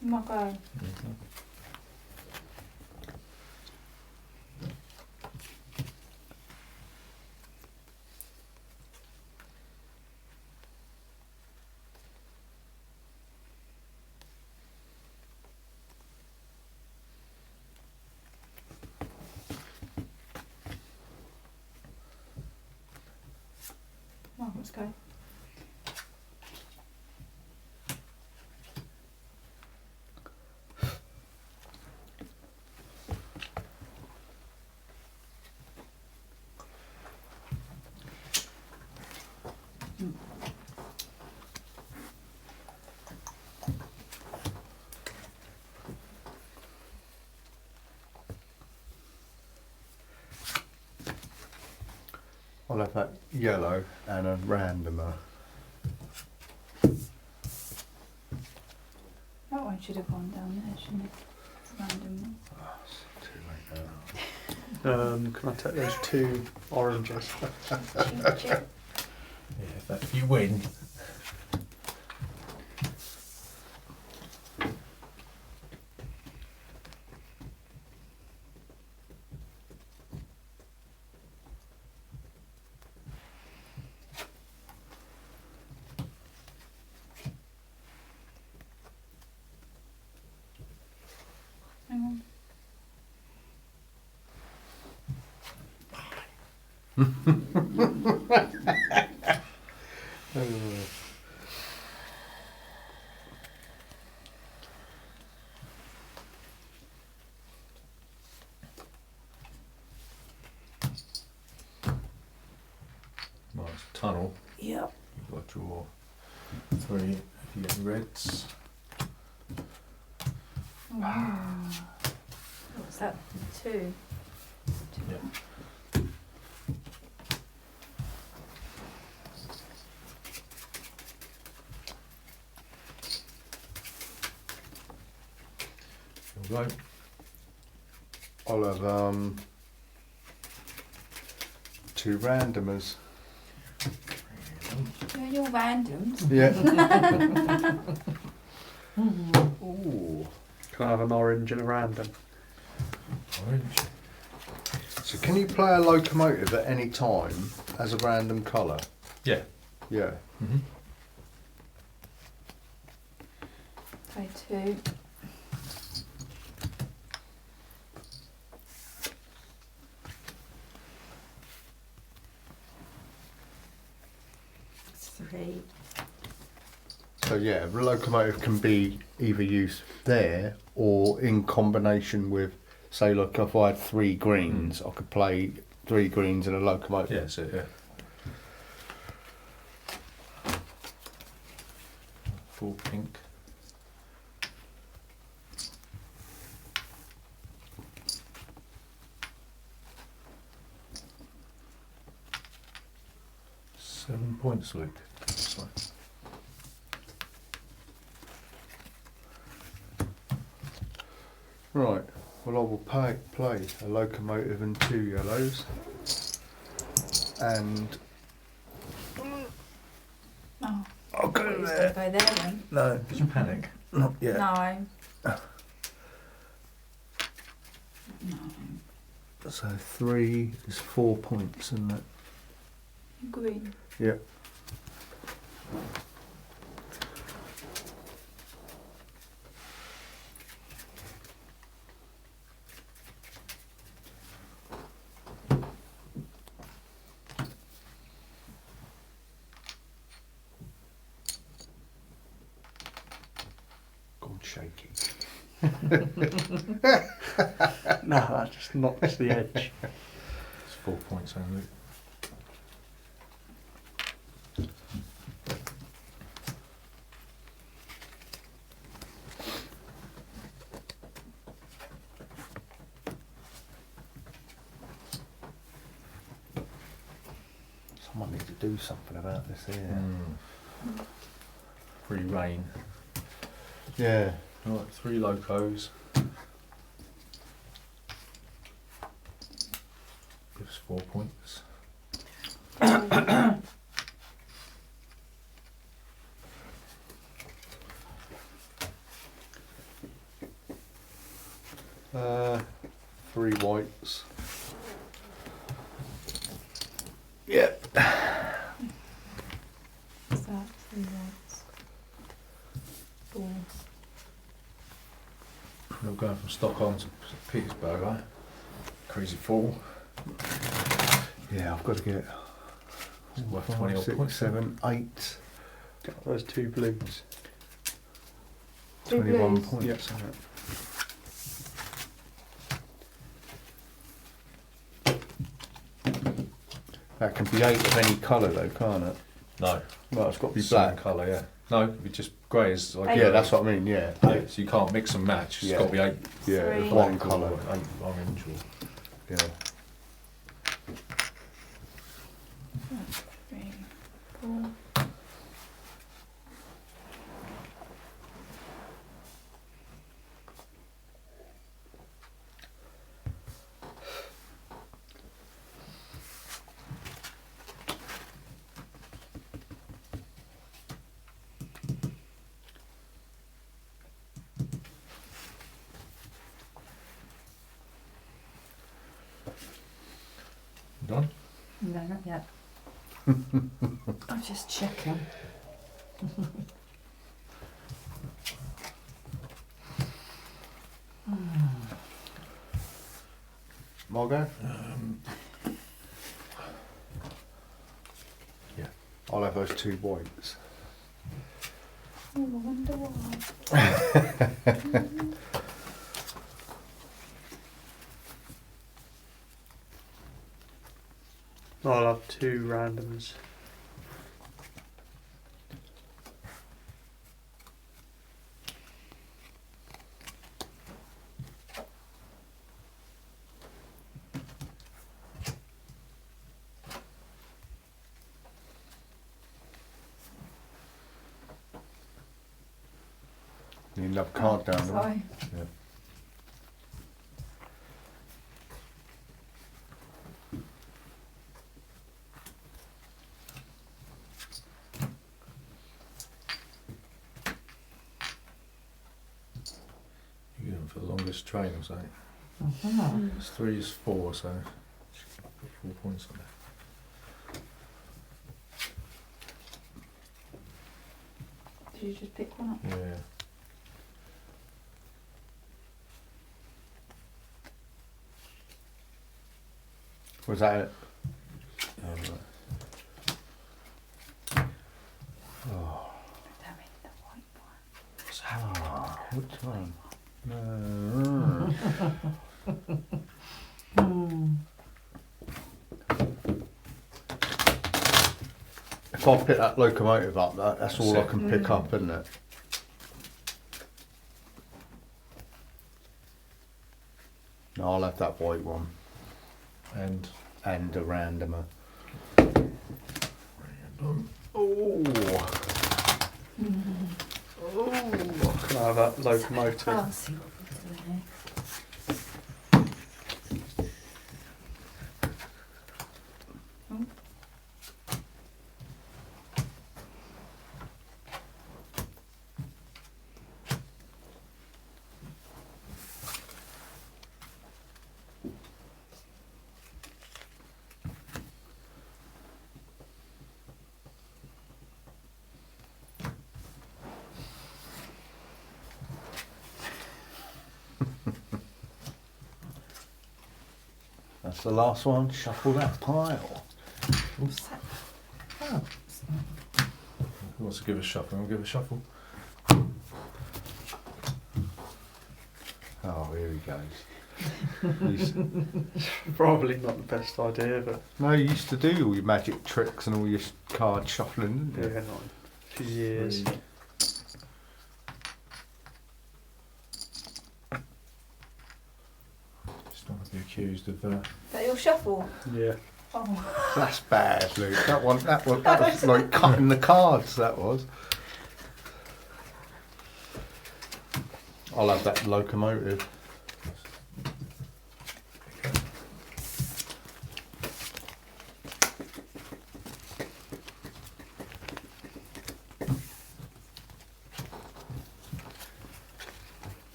My go. Oh, let's go. I'll have that yellow and a randomer. That one should have gone down there, shouldn't it? Random. Too late now. Can I take those 2 oranges? Ching, ching. Yeah, if you win. Hang on. Nice tunnel. Yep. You've got to draw 3 if you get reds. What's that? 2. Yeah. You'll go. I'll have 2 randomers. You're randoms. Yeah. Ooh. Can I have an orange and a random? Orange. So can you play a locomotive at any time as a random colour? Yeah. Yeah. Mm-hmm. Play 2. It's 3. So yeah, the locomotive can be either used there or in combination with, say, look, if I had 3 greens, I could play 3 greens and a locomotive. Yeah, that's it, yeah. 4 pink. Seven points, Luke. Sorry. Right. Well, I will play a locomotive and 2 yellows, and Oh, I'll I thought you was going to go there then. No, Did you panic? not yet. No. So 3 is 4 points, isn't it? Green. Yeah. Gone shaky. No, that just knocks the edge. It's 4 points only. Someone needs to do something about this here. Free reign. Yeah. Right, 3 locos. Gives 4 points. Uh, 3 whites. Yep. What's that? 3 whites. 4. You're going from Stockholm to Petersburg, right? Crazy fall. Yeah, I've got to get It's worth 5, 20 odd 6, points. 7, 8, Got those 2 blues. 21 blues. points. Yep. Isn't it? That can be 8 of any colour though, can't it? No, Well, it's got to be black black. colour, yeah. No, it'd be just grey is like Yeah, that's what I mean, yeah. yeah, so you can't mix and match. It's Yeah. got to be 8 Yeah, Three. one black colour. or 8 orange or Yeah. 3, 4. done. No, not yet. I'm just checking. Margot? Yeah. I'll have those 2 whites. Oh, I wonder why. I'll have 2 randoms. You need another card down there. Sorry. Yeah. You're going for the longest train or something. Mhm. It's 3 is 4, so put 4 points on there. Did you just pick one up? Yeah. Was that it? Oh, Damn it, the white one. which one? No. If I pick that locomotive up, that's all I can pick up, isn't it? No, I'll have that white one And and a randomer. random. Oh, Can I have that locomotive? I'll see what we're doing here. That's the last one. Shuffle that pile. What's that? Oh, Who wants to give a shuffle? I'll give a shuffle. Oh, here he goes. He's- Probably not the best idea, but no, you used to do all your magic tricks and all your card shuffling, yeah, didn't you? not a few years. Three. Just not to be accused of. Is that your shuffle? Yeah. Oh. That's bad, Luke. That was like cutting the cards. That was. I'll have that locomotive.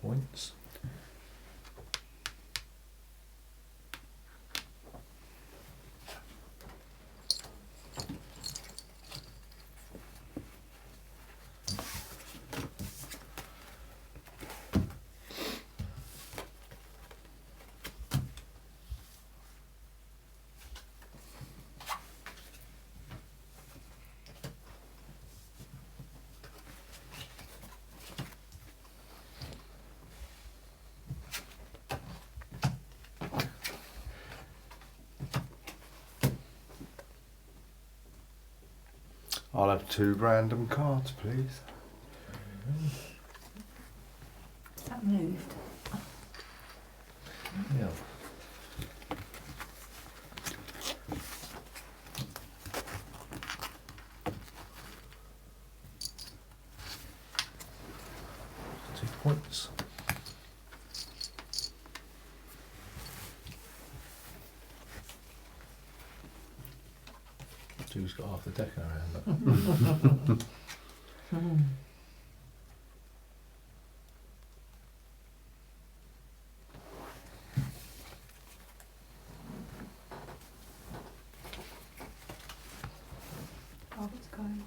Points. I'll have 2 random cards, please. that moved. Yeah. Two points. Ju's got half the deck in her hand. Look. Robert's going.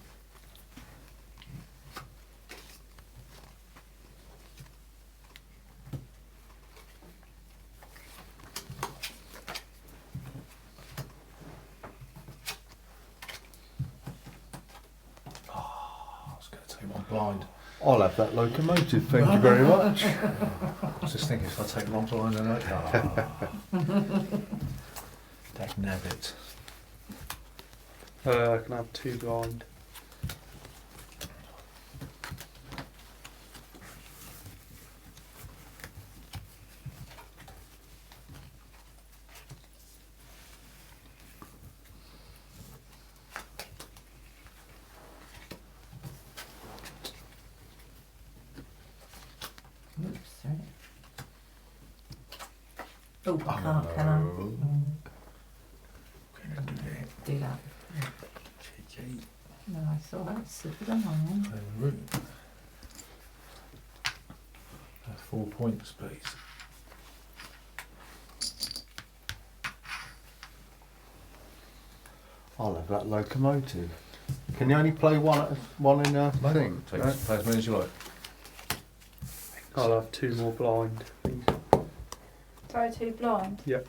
I was going to take one blind. I'll have that locomotive. Thank you very much. I was just thinking if I take one blind then Dag nabbit. I can have 2 blind. Oops, sorry. Oh, I can't, can I? Do that. No, I saw that super on. 4 points, please. I'll have that locomotive. Can you only play one in a thing? Take No? play as many as you like. I'll have 2 more blind, please. Throw 2 blind. Yep.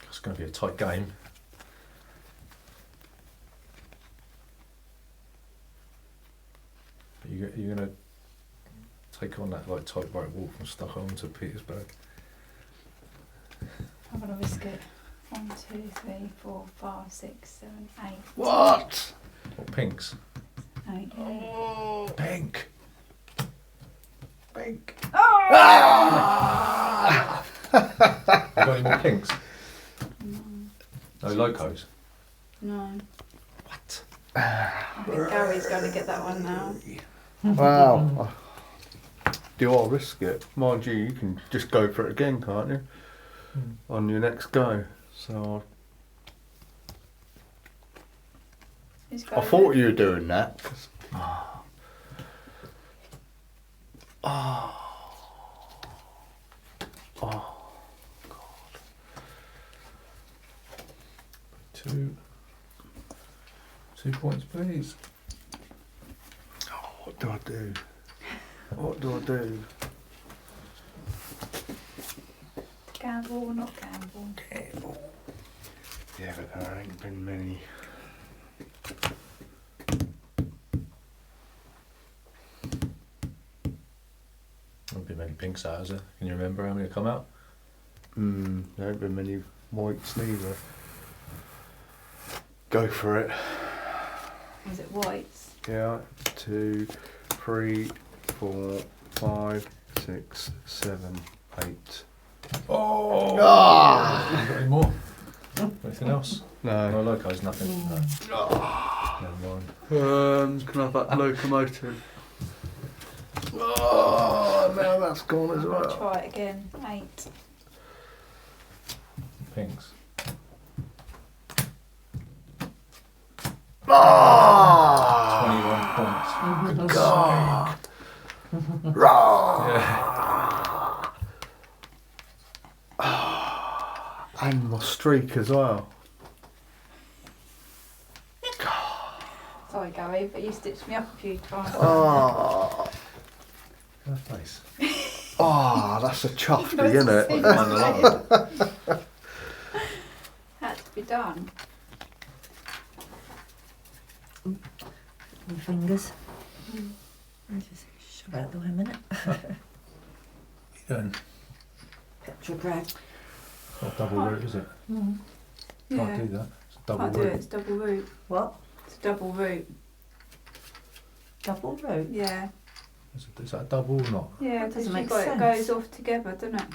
It's going to be a tight game. But you're going to take on that like tightrope walk from Stockholm to Petersburg. I'm gonna risk it. 1, 2, 3, 4, 5, 6, 7, 8. What? Or pinks. 8. Pink. Pink. Oh! You got any more pinks? No locos. No. What? I think Gary's going to get that one now. Wow. Do I risk it? Mind you can just go for it again, can't you? On your next go. So Who's I going thought you were doing that. Two points, please. What do I do? What do I do? Gamble or not gamble? Yeah, but there ain't been many. There haven't been many pinks out, has there? Can you remember how many have come out? There ain't been many whites neither. Go for it. Was it whites? Yeah, 2, 3, 4, 5, 6, 7, 8. Oh! Ah! You got any more? Anything else? No, No. locos, nothing. No. Never mind. Can I have that locomotive? Oh, now that's gone as I'm gonna well. try it again. 8. Pinks. Ah! 21 points. God. Rah! Yeah. And my streak as well. Sorry, Gary, but you stitched me up a few times. Oh, Her face. that's a chuffy, Nice isn't to see it? you. Won the lot. Had to be done. My fingers. I'll just shove it out the way a minute. You doing? Petrograd. Not double root, is it? Can't Yeah. do that. It's double Can't do it. root. It's double root. What? It's double root. Double root? Yeah. Is that a double or not? Yeah, That because doesn't you make got it sense. goes off together, doesn't it?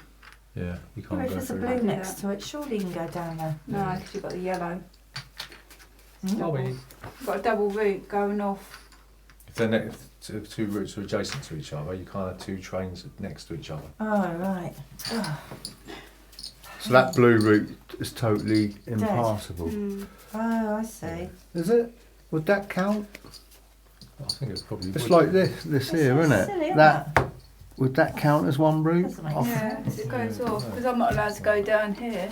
Yeah, you Well, can't if go there's a through blue that. next to it, surely you can go down there. No, because you've got the yellow. Hmm? Double. You've got a double root going off. If they're if two routes are adjacent to each other, you can't have two trains next to each other. Oh, right. So that blue route is totally impassable. Mm. Oh, I see. Is it? Would that count? I think it probably It's would. like this here, It's isn't it? silly, isn't That it? would that count as one route? Doesn't make Off- sense. Yeah, 'cause it goes Yeah, off. no. Because I'm not allowed to go down here.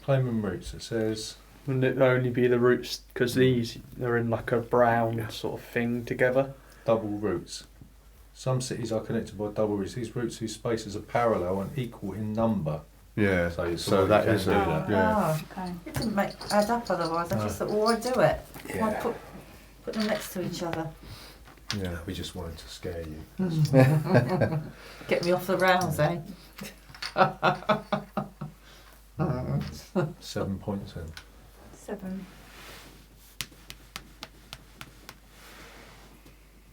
Claiming routes, it says Wouldn't it only be the roots? Because these, they're in like a brown sort of thing together. double routes. Some cities are connected by double routes. These routes whose spaces are parallel and equal in number. Yeah. So, it's So all that you is can it. do that. Yeah. Oh, Okay. it didn't add up otherwise. I No. just thought, well, why do it? Why Yeah. put them next to each other? Yeah. We just wanted to scare you. Get me off the rounds, eh? 7 points in. 7.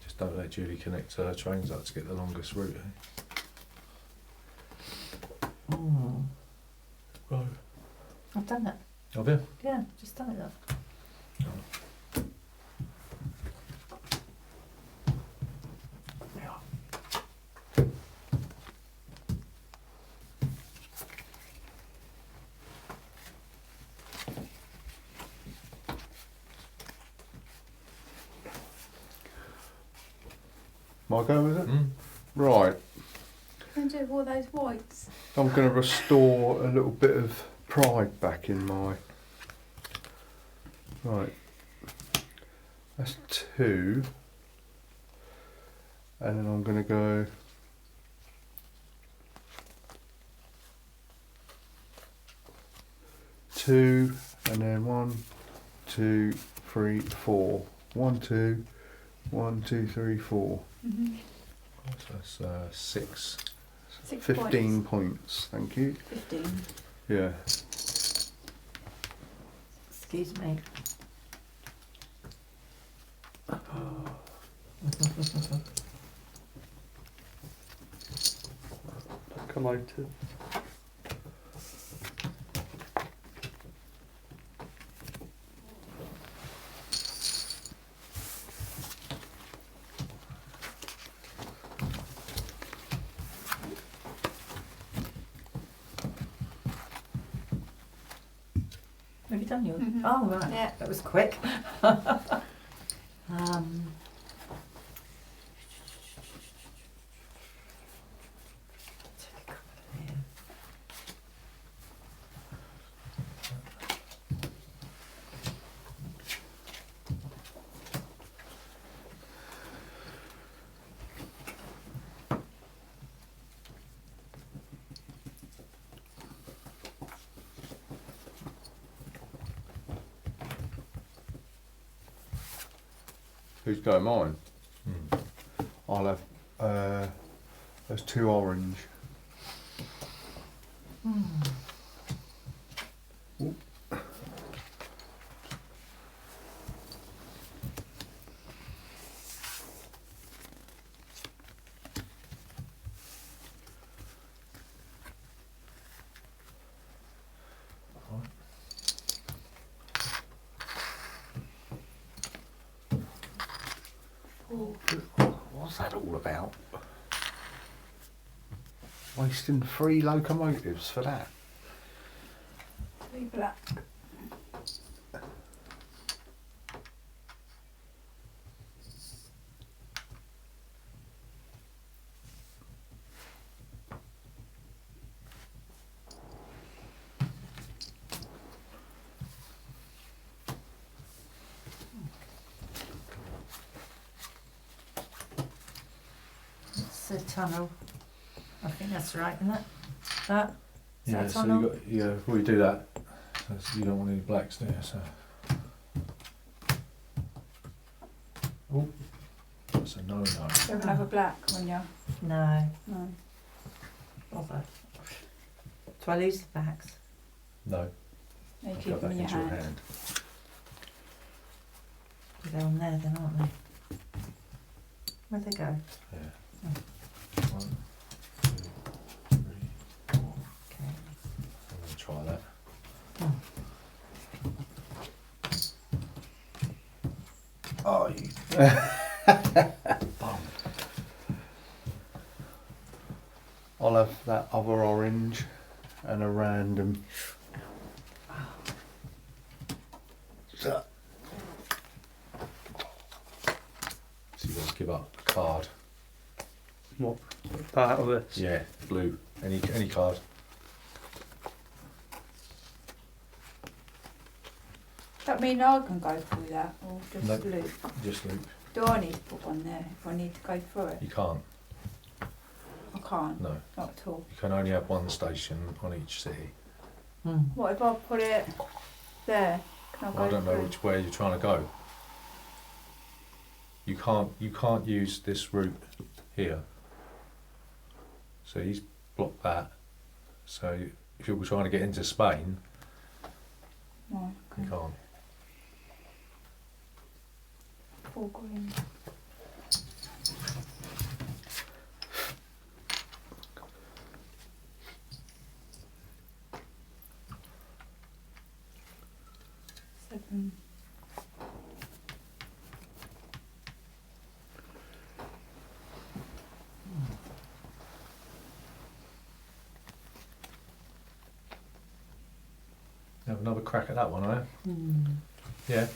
Just don't let Julie connect her trains up to get the longest route. Mm. Right. I've done it. Have you? Yeah, just done it. Look. My go, is it? Mm. Right. Can you do all those whites? I'm going to restore a little bit of pride back in my. Right. That's 2. And then I'm going to go. 2, and then 1, 2, 3, 4. 1, 2, 1, 2, 3, 4. Mm-hmm. So that's 6. 6 15 points. points. Thank you. 15. Yeah. Excuse me. Locomotive. Have you done yours? Mhm. Oh, right. Yeah. That was quick. Who's going? Mine. Hmm. I'll have. There's 2 orange. What's that all about? Wasting 3 locomotives for that. 3 black. It's a tunnel. I think that's right, isn't it? That? Is Yeah, that a so tunnel? you got, yeah, before you do that, you don't want any blacks there, so. Oh, that's a no-no. Do you have another black on you? No. No. Bother. Do I lose the backs? No, No, you I've keep got them that in your into your hand. hand. They're on there then, aren't they? Where'd they go? Yeah. 1, 2, 3, 4. Okay. I'm gonna try that. Oh, you. Bum. I'll have that other orange and a random. So, So you got to give up a card. What? That or this? Yeah, blue. Any card. That mean I can go through that, or just Nope. loop? Just loop. Do I need to put one there if I need to go through it? You can't. I can't, No. not at all. You can only have one station on each city. What if I put it there? Can I go I don't know through? which way you're trying to go. You can't use this route here. So he's blocked that. So if you were trying to get into Spain, No, you okay. can't. 4 green. Seven. Have another crack at that one, are you? Hmm. Yeah.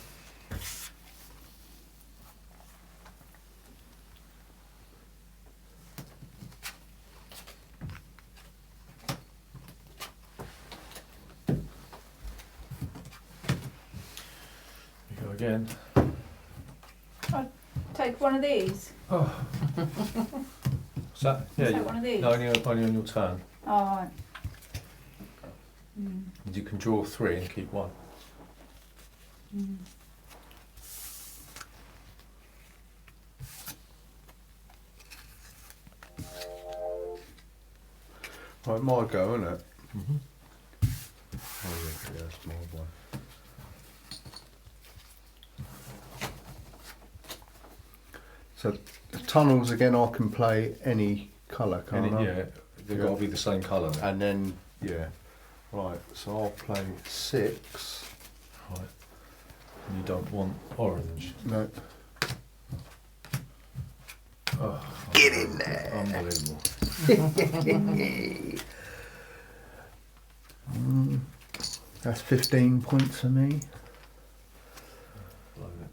You go again. Take one of these. Oh. What's that? Yeah, Is that you, one of these? no, only on your turn. Oh, right. And you can draw 3 and keep 1. right, my go, isn't it? Mm-hmm. Oh yeah, that's my one. So the tunnels again, I can play any colour, can't I? Yeah, they've got to be the same colour. Then. And then yeah, right. So I'll play 6. Right. And you don't want orange. No, Oh, get in there. unbelievable. That's 15 points for me. Blow it.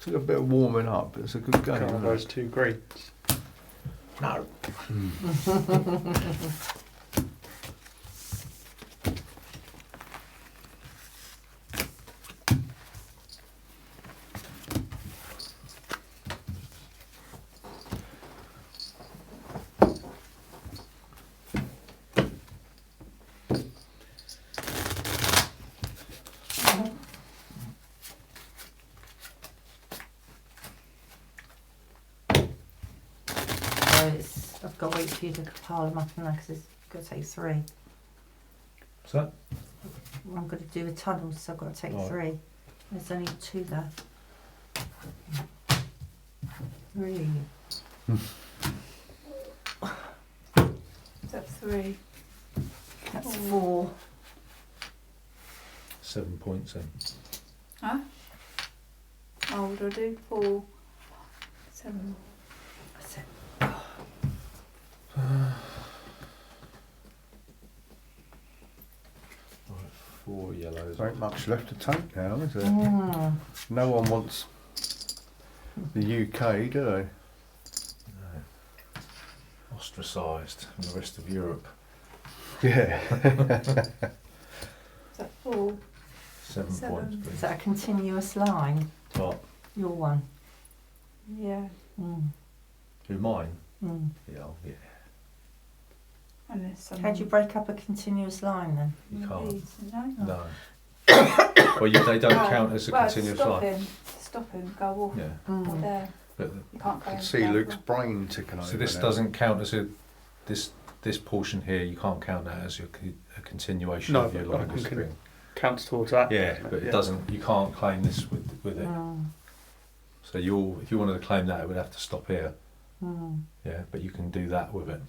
Took a bit of warming up, but it's a good game. Can't have isn't those it? 2 greens. No. I've got to wait for you to pile them up and that because it's got to take 3. So, I'm going to do a tunnel, so I've got to take Right. 3. There's only 2 there. 3. Is that 3? That's 4. 7 points then. Huh? Oh, what do I do? 4, 7. That's it. Right, 4 yellows. There ain't much left to take now, is there? Mm. No one wants the UK, do they? No. Ostracised from the rest of Europe. Yeah. Is that 4? 7 7. points, Is please. that a continuous line? Top. Your one? Yeah. Mm. Who, mine? Mm. Yeah, yeah. And there's some. How do you break up a continuous line then? You can't. these, No. No. Well, they don't No. count as a Well, continuous stop line. him. Stop him. Go off. Yeah. Or there. But You can't go. I can see any Luke's further. brain ticking over. so this now. doesn't count as this portion here. You can't count that as a continuation No, of your but I longest can- string. Counts towards that. Yeah, doesn't but it Yeah. doesn't. You can't claim this with it. Mm. So if you wanted to claim that, it would have to stop here. Mm. Yeah, but you can do that with it.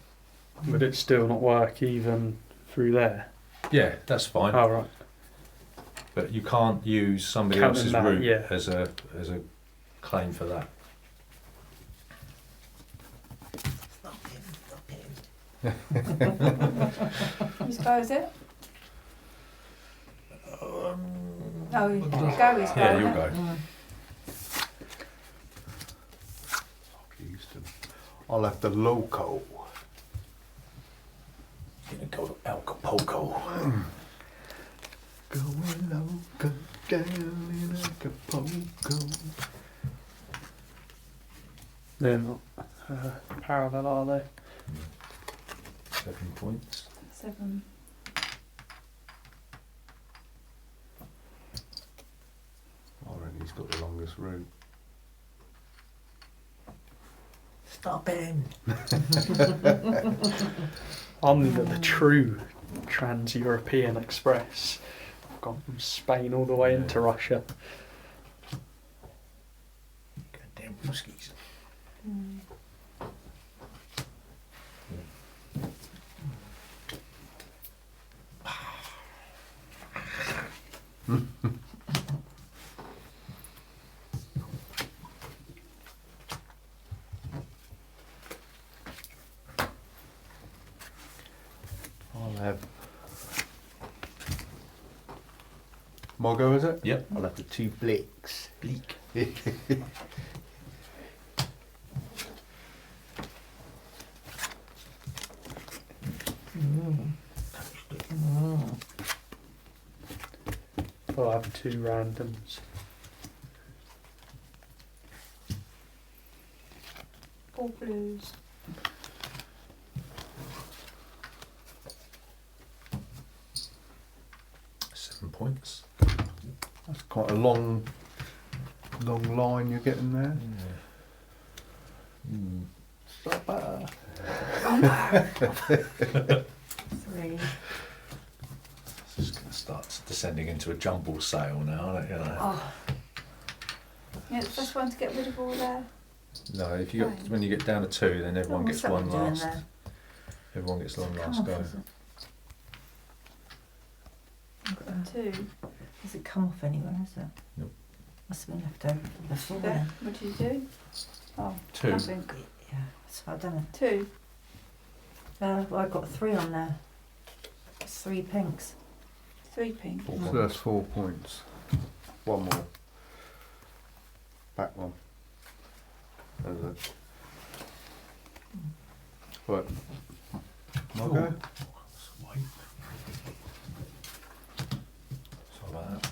Would it still not work even through there? Yeah, that's fine. Oh, right. But you can't use somebody Counting else's that, route yeah. as a claim for that. Whose go is it? No, go is go. Yeah, you'll go. Mm. Houston. I'll have the loco. Gonna go to Acapulco. Going loco down in Acapulco. They're not parallel, are they? 7 points. 7. I reckon he's got the longest route. Stop him. I'm the true Trans-European Express. I've gone from Spain all the way into Russia. Goddamn Ruskies. I'll have. My go, is it? Yep. I'll have the 2 blicks. Bleak. I'll have 2 randoms. 4 blues. Seven points. That's quite a long line you're getting there. Mm. Stop. 3. It's just gonna start descending into a jumble sale now, you know. Oh, Yeah, the first one to get rid of all there. No, if you got, when you get down to 2, then everyone what's gets that one doing last. there? Everyone gets one Come last off, go. is it? I've got a- 2. Has it come off anywhere, is it? Nope. Must have been left over from before There. then. What did you do? Oh, 2. nothing. Yeah, that's what I've done. 2. Well, I've got 3 on there. It's 3 pinks. 3 pink. 4 So points. that's 4 points. One more. Back one. There's it. Right. My go? Swipe. Sorry about that.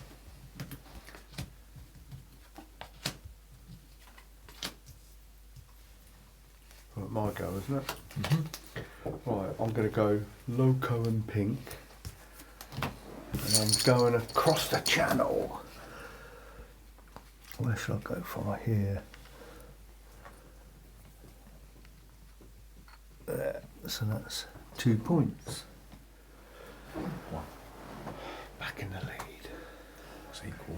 Right, my go, isn't it? Mm-hmm. Right, I'm going to go loco and pink. And I'm going across the channel. Where shall I go from here? So that's 2 points. Back in the lead. It's equal.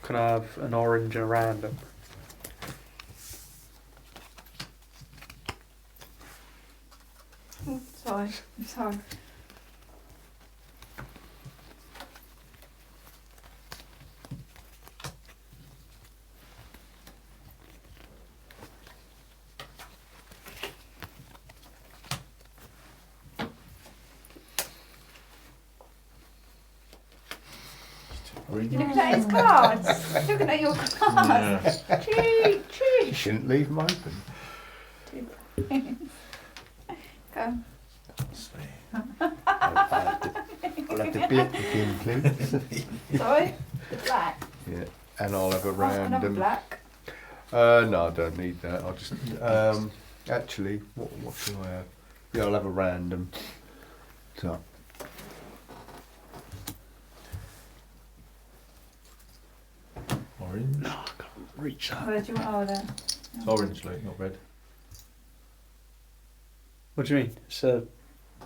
Can I have an orange and a random? Oh, sorry, I'm sorry. You're looking at his cards. Looking at your cards. Cheat, You cheat. shouldn't leave them open. Go. I'll have the black again, please. Sorry, the black. Yeah, and I'll have a Oh, another random. black. No, I don't need that. I'll just. Actually, what should I have? Yeah, I'll have a random. So. Orange. No, I can't reach that. Where do you want? Oh, there. It's orange, Luke, not red. What do you mean? It's a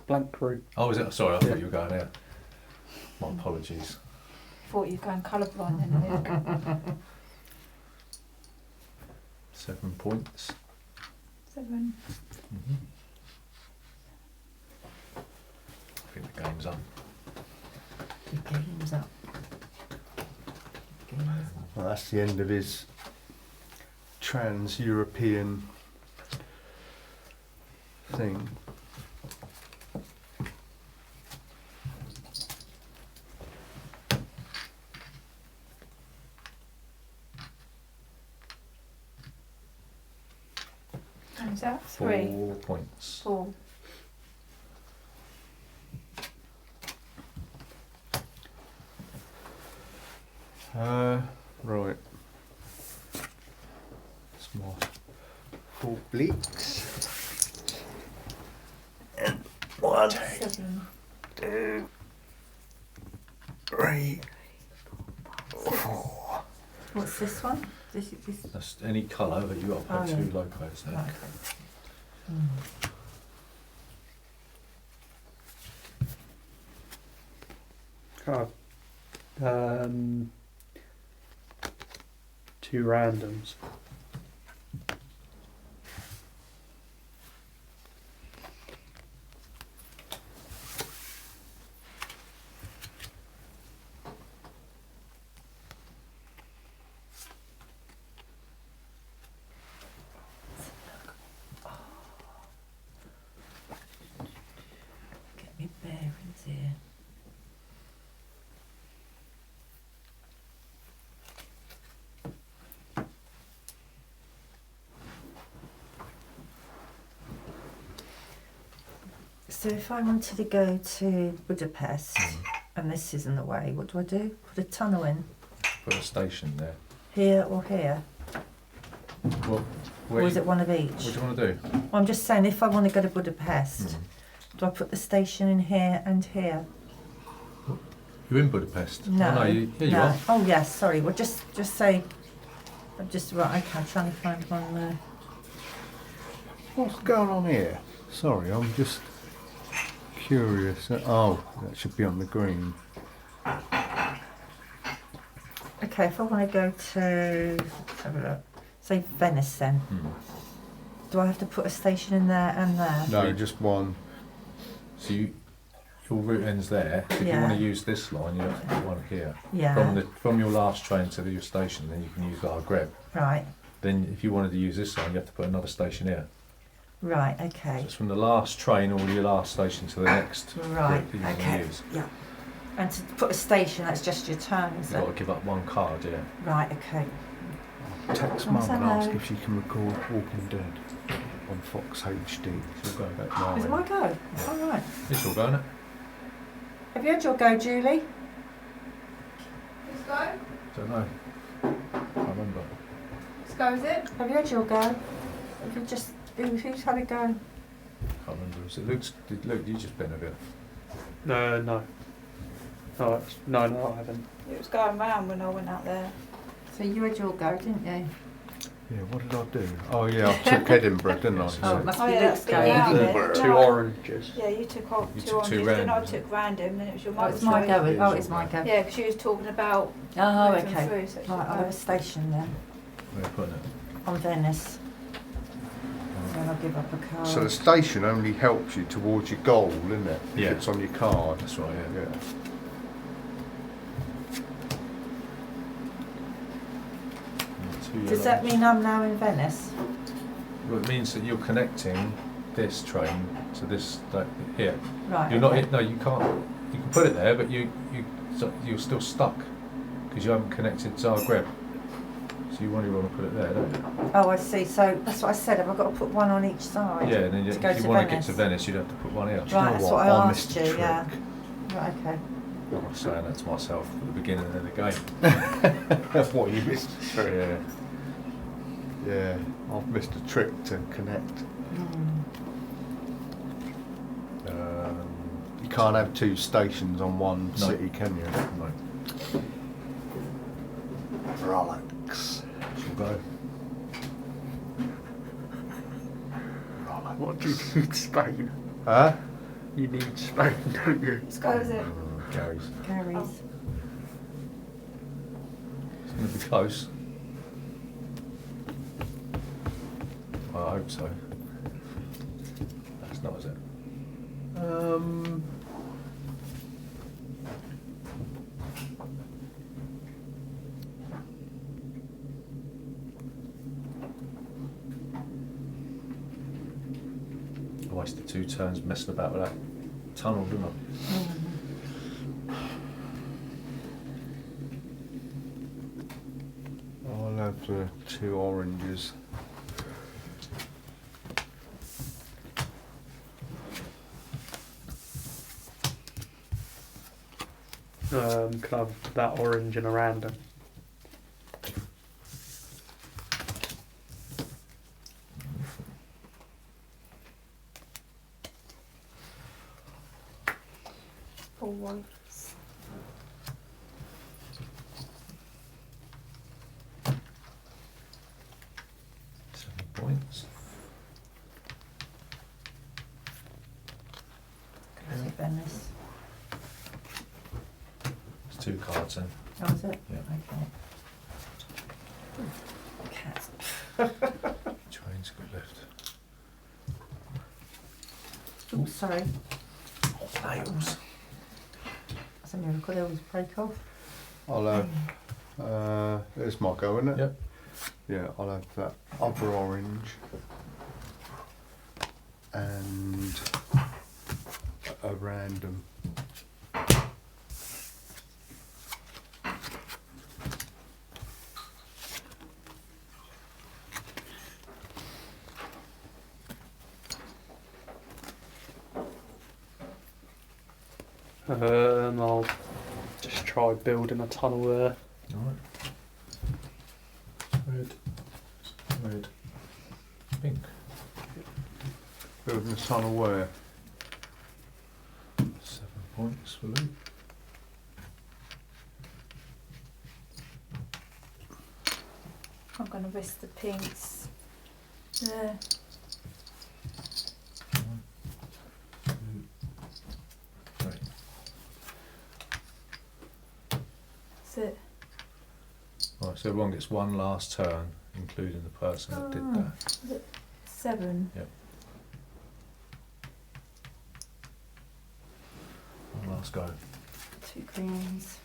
blank route. Oh, is it? Sorry, I thought you were going out. My apologies. Thought you were going colourblind then, Luke. 7 points. 7. I think the game's up. The game's up. Game's up. Well, that's the end of his trans-European thing. And is that 3? 4 points. 4. Right. It's my 4 blicks. And 1, 7. 2, 3, 4. What's this one? This. That's any colour, but you've got to Oh, put yeah. 2 logos there. Right. Oh. 2 randoms. Get me bearings here. So if I wanted to go to Budapest and this isn't the way, what do I do? Put a tunnel in Put a station there. here or here? Well, Or is it one of each? what do you want to do? I'm just saying, if I want to go to Budapest, do I put the station in here and here? You're in Budapest. No. Oh, no, yeah, you are. Oh yes, sorry. Well, just say. I'm just right. Okay, I'm trying to find one there. What's going on here? Sorry, I'm just curious. Oh, that should be on the green. Okay, if I want to go to, let's have a look. Say Venice, then. Do I have to put a station in there and there? No, just one. So your route ends there. If you Yeah. want to use this line, you have to put one here. Yeah. From your last train to your station, then you can use Zagreb. Right. Then if you wanted to use this line, you have to put another station here. Right. So Okay. it's from the last train or your last station to the next Right. route that you want to Okay. use. Yeah. And to put a station, that's just your turn, is You've got to it? give up one card, yeah. Right. Okay. Text Oh, Mum and ask hello. if she can record Walking Dead on Fox HD. She'll go back now. Is it my go? All right. It's all going, it? Have you had your go, Julie? Let's go. Don't know. Can't remember. Let's go, is it? Have you had your go? Have you just who's had a go? Can't remember. So Luke, you just been a bit. No. No, I haven't. It was going round when I went out there. So you had your go, didn't you? Yeah, what did I do? Oh yeah, I took Edinburgh, didn't I? Oh, it must Oh, be yeah, Luke's that's going. round The it. two No. oranges. Yeah, you took on You two took on two this, then I random. took random, then it was your Oh, mother's it's my choice. go. Oh, It it's is my all go. Yeah, because she was talking about Oh, moving okay. through, so it's Right, your I'll go. have a station then Where are you putting it? on Venice. Then I'll give up a card. So the station only helps you towards your goal, isn't it? Yeah. If it's on your card. That's right, yeah. Yeah. Does that mean I'm now in Venice? Well, it means that you're connecting this train to this, like, here. Right. You're not, okay. no, you can't, you can put it there, but you're still stuck, because you haven't connected Zagreb. So you want to put it there, don't you? Oh, I see. So that's what I said. Have I got to put one on each side? Yeah, and then To go if you to want to get Venice. to Venice, you'd have to put one here. Right, that's what I asked you, yeah. Right, okay. I was saying that to myself at the beginning of the game. That's what you missed. Yeah. Yeah, I've missed a trick to connect. You can't have two stations on one No. city, can you? No. Rolex. She'll go. Rolex. What do you need Spain? Huh? You need Spain, don't you? Let's go, is it? Gary's. Carries. It's going to be close. Well, I hope so. That's not, is it? I wasted 2 turns messing about with that tunnel, didn't I? I'll have the 2 oranges. Can I have that orange and a random? For once. Seven points. Go to Venice. It's 2 cards then. Oh, is it? Yeah. Okay. Cats. Trains got left. Oh, sorry. Nails. That's a miracle. They always break off. I'll have, there's my go, isn't it? Yep. Yeah, I'll have that other orange and a random. I'll just try building a tunnel there. Alright. Red. Red. Pink. Building a tunnel where? 7 points for Luke. I'm going to risk the pinks. There. 1, 2, 3. That's it. Right, so everyone gets 1 last turn, including the person that did that. 7. Yep. 1 last go. 2 greens.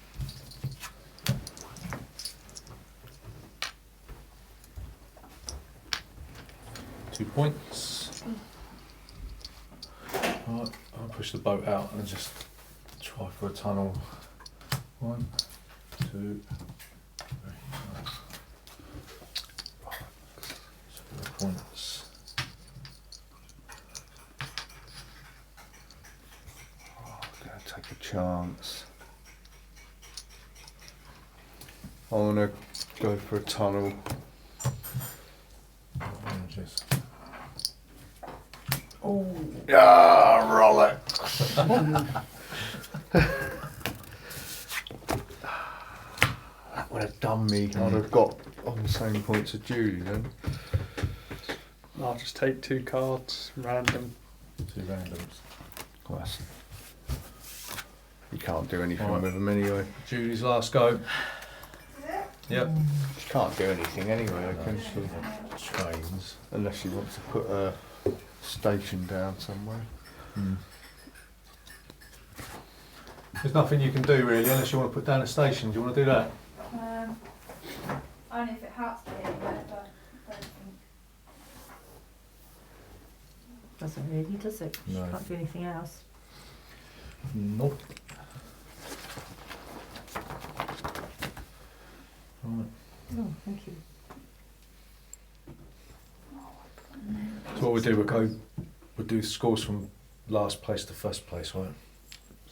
Two points. Right, I'll push the boat out and just try for a tunnel. 1, 2, 3, 4 points. Oh, I'm gonna take a chance. I wanna go for a tunnel. Oranges. Oh. Ah, Rolex. That would have done me. I'd have got on the same points as Julie then. I'll just take 2 cards, random. 2 randoms. Well, you can't do anything Right. with them anyway. Julie's last go. Yep. You can't do anything anyway, I can she? Trains. Unless she wants to put a station down somewhere. Hmm. There's nothing you can do really unless you want to put down a station. Do you want to do that? Only if it has to be anyway, but I don't think. Doesn't really, does it? No. Can't do anything else. Nope. Right. Oh, thank you. So what we'll do scores from last place to first place, right?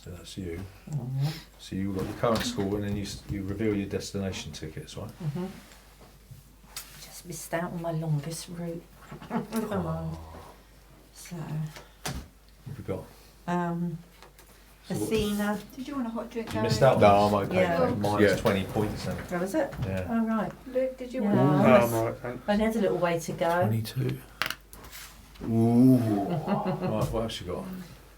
So that's you. Mm-hmm. So you've got your current score and then you reveal your destination tickets, right? Mm-hmm. Just missed out on my longest route. Come on. So, What have we got? So what- Athena. Did you want a hot drink? You missed Gary? out. No, I'm okay. Yeah. thanks. Minus Yeah. 20 points then. Where was it? Yeah. Oh, right. Luke, did you Yeah. want Nice. Right, thanks. I had a little way to go. 22. Ooh. Right, what else you got?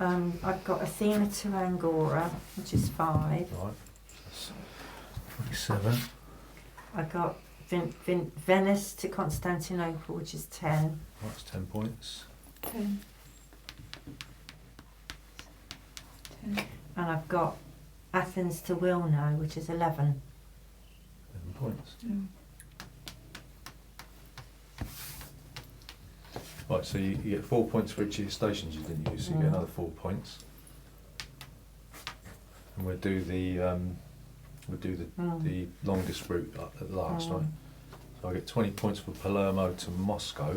I've got Athena to Angora, which is 5. Right. That's 27. I got Venice to Constantinople, which is 10. That's 10 points. 10? 10. And I've got Athens to Wilno, which is 11. 11 points. Mm. Right, so you get 4 points for each of your stations you didn't use, so you get another 4 points. And we'll do the the longest route at last, right? So I get 20 points for Palermo to Moscow.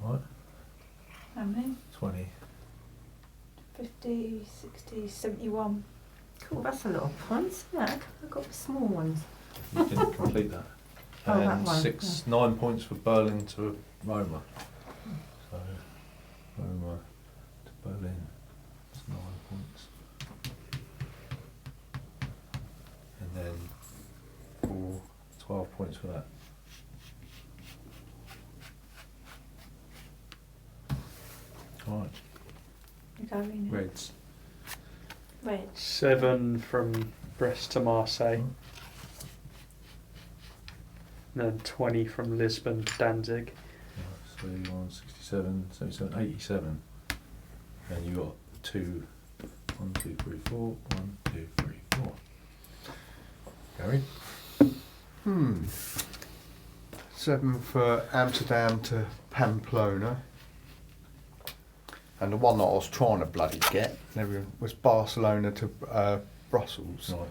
Right, How many? 20. 50, 60, 71. Cool, that's a lot of points, isn't it? I've got the small ones. You can complete that. Oh, that And one, 9 points for Berlin to Roma. So Roma to Berlin, that's 9 points. And then 12 points for that. Alright, You're going Reds. Red. 7 from Brest to Marseille. And then 20 from Lisbon to Danzig. So you're on 67, 77, 87. And you got 2, 1, 2, 3, 4, 1, 2, 3, 4. Gary? 7 for Amsterdam to Pamplona. And the one that I was trying to bloody get was Barcelona to Brussels, Right.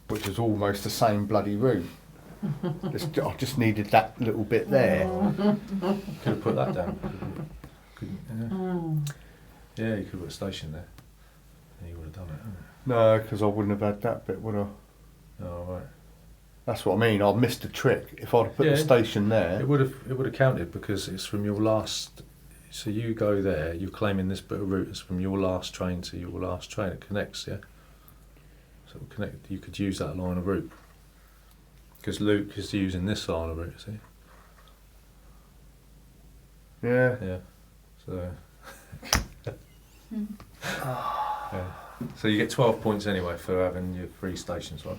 which is almost the same bloody route. I just needed that little bit there. Could have put that down. Couldn't, yeah, you could put a station there. And you would have done it, hadn't No, because I wouldn't have had that bit, would I? you? Oh, right. That's what I mean. I missed the trick. If I'd have put Yeah. the station there, It would have counted because it's from your last. So you go there. You're claiming this bit of route is from your last train to your last train. It connects, yeah. So it connect. You could use that line of route because Luke is using this line of route. See? yeah. Yeah. So. Hmm. Yeah. So you get 12 points anyway for having your 3 stations, right?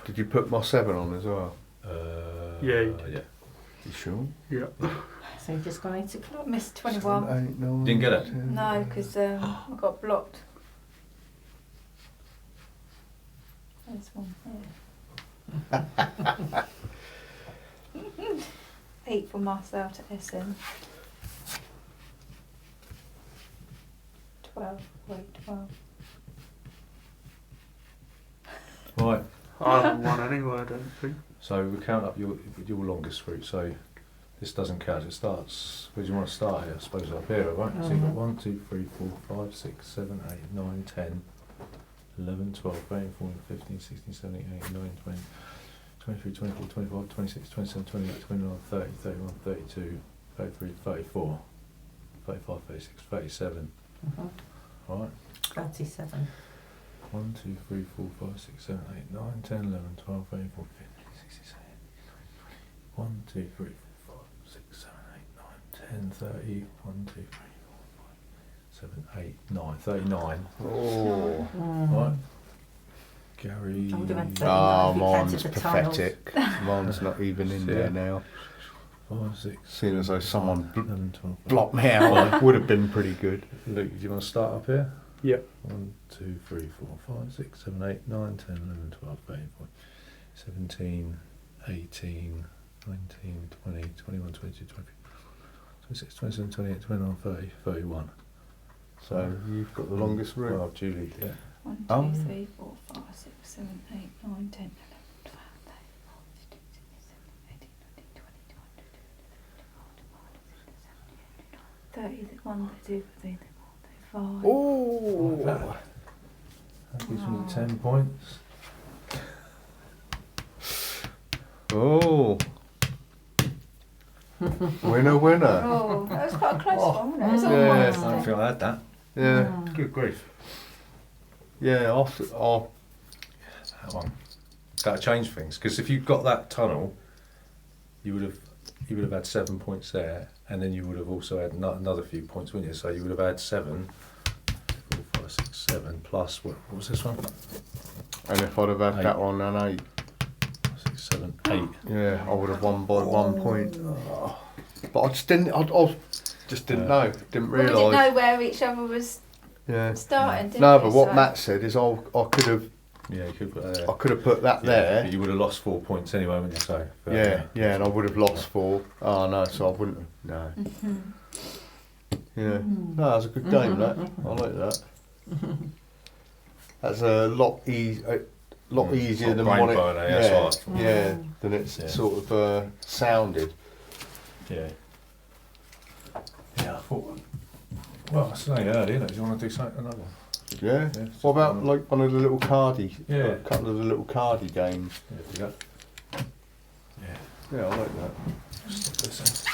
Did you put my 7 on as well? Yeah, you did. Yeah. You sure? Yeah. So you've just gone 8 o'clock. Missed 21. 7, 8, 9, Didn't get it? 10. No, because I got blocked. There's one here. 8 for Marcel to Essen. 12. Wait, 12. Right. I haven't won anywhere, I don't think. So we count up your longest route. So this doesn't count. It starts. Where do you want to start here? I suppose up here, right? So you've got 1, 2, 3, 4, 5, 6, 7, 8, 9, 10, 11, 12, 13, 14, 15, 16, 17, 18, 19, 20, 23, 24, 25, 26, 27, 28, 29, 30, 31, 32, 33, 34, 35, 36, 37. Mhm. Right. 37. 1, 2, 3, 4, 5, 6, 7, 8, 9, 10, 11, 12, 13, 14, 15, 16, 17, 1, 2, 3, 4, 5, 6, 7, 8, 9, 10, 30, 1, 2, 3, 4, 5, 7, 8, 9, 39. Oh. Right. Gary. I would have had 39 Ah, if you mine's counted the tunnels. pathetic. Mine's not even in there now. 5, 6. Seeing as though someone 11, 12. blocked me out, it would have been pretty good. Luke, do you want to start up here? Yep. 1, 2, 3, 4, 5, 6, 7, 8, 9, 10, 11, 12, 13, 14, 17, 18, 19, 20, 21, 22, 23, 26, 27, 28, 29, 30, 31. So you've got the longest route. Well, Julie, yeah. 1, 2, Oh. 3, 4, 5, 6, 7, 8, 9, 10, 11, 12, 13, 14, 15, 16, 17, 18, 19, 20, 21, 22, 23, 24, 25. Oh. That gives me 10 points. Oh. Winner, winner. Oh, that was quite a close one, wasn't it? It was Yeah. almost I don't feel I had that. Yeah. Good grief. Yeah, I'll That one. That changed things because if you'd got that tunnel, you would have had 7 points there, and then you would have also had another few points, wouldn't you? So you would have had 7, 4, 5, 6, 7 plus what was this one? and if I'd have had 8. that one and 8, 6, 7, 8. yeah, I would have won by 1 point. But I just didn't. I just didn't know. Didn't Well, we didn't realise. know where each other was Yeah. starting, didn't No, we? but what So- Matt said is I could have Yeah, you could put that there. put that there. But you would have lost 4 points anyway, wouldn't you? So for that, Yeah, yeah, and I would have lost 4. Oh no, so I wouldn't have. No. Mhm. Yeah. No, that was a good game. That I like that. That's a lot easier Sort of than brain what it. burner, yeah, that's Yeah, right. yeah, than it's Yeah. sort of sounded. Yeah. Yeah, I thought. Well, I was saying earlier, do you want to do something another one? Yeah. Yeah. What about like one of the little cardy? Yeah. A couple of the little cardy games. Yeah, do that. Yeah. Yeah, I like that. Just listen.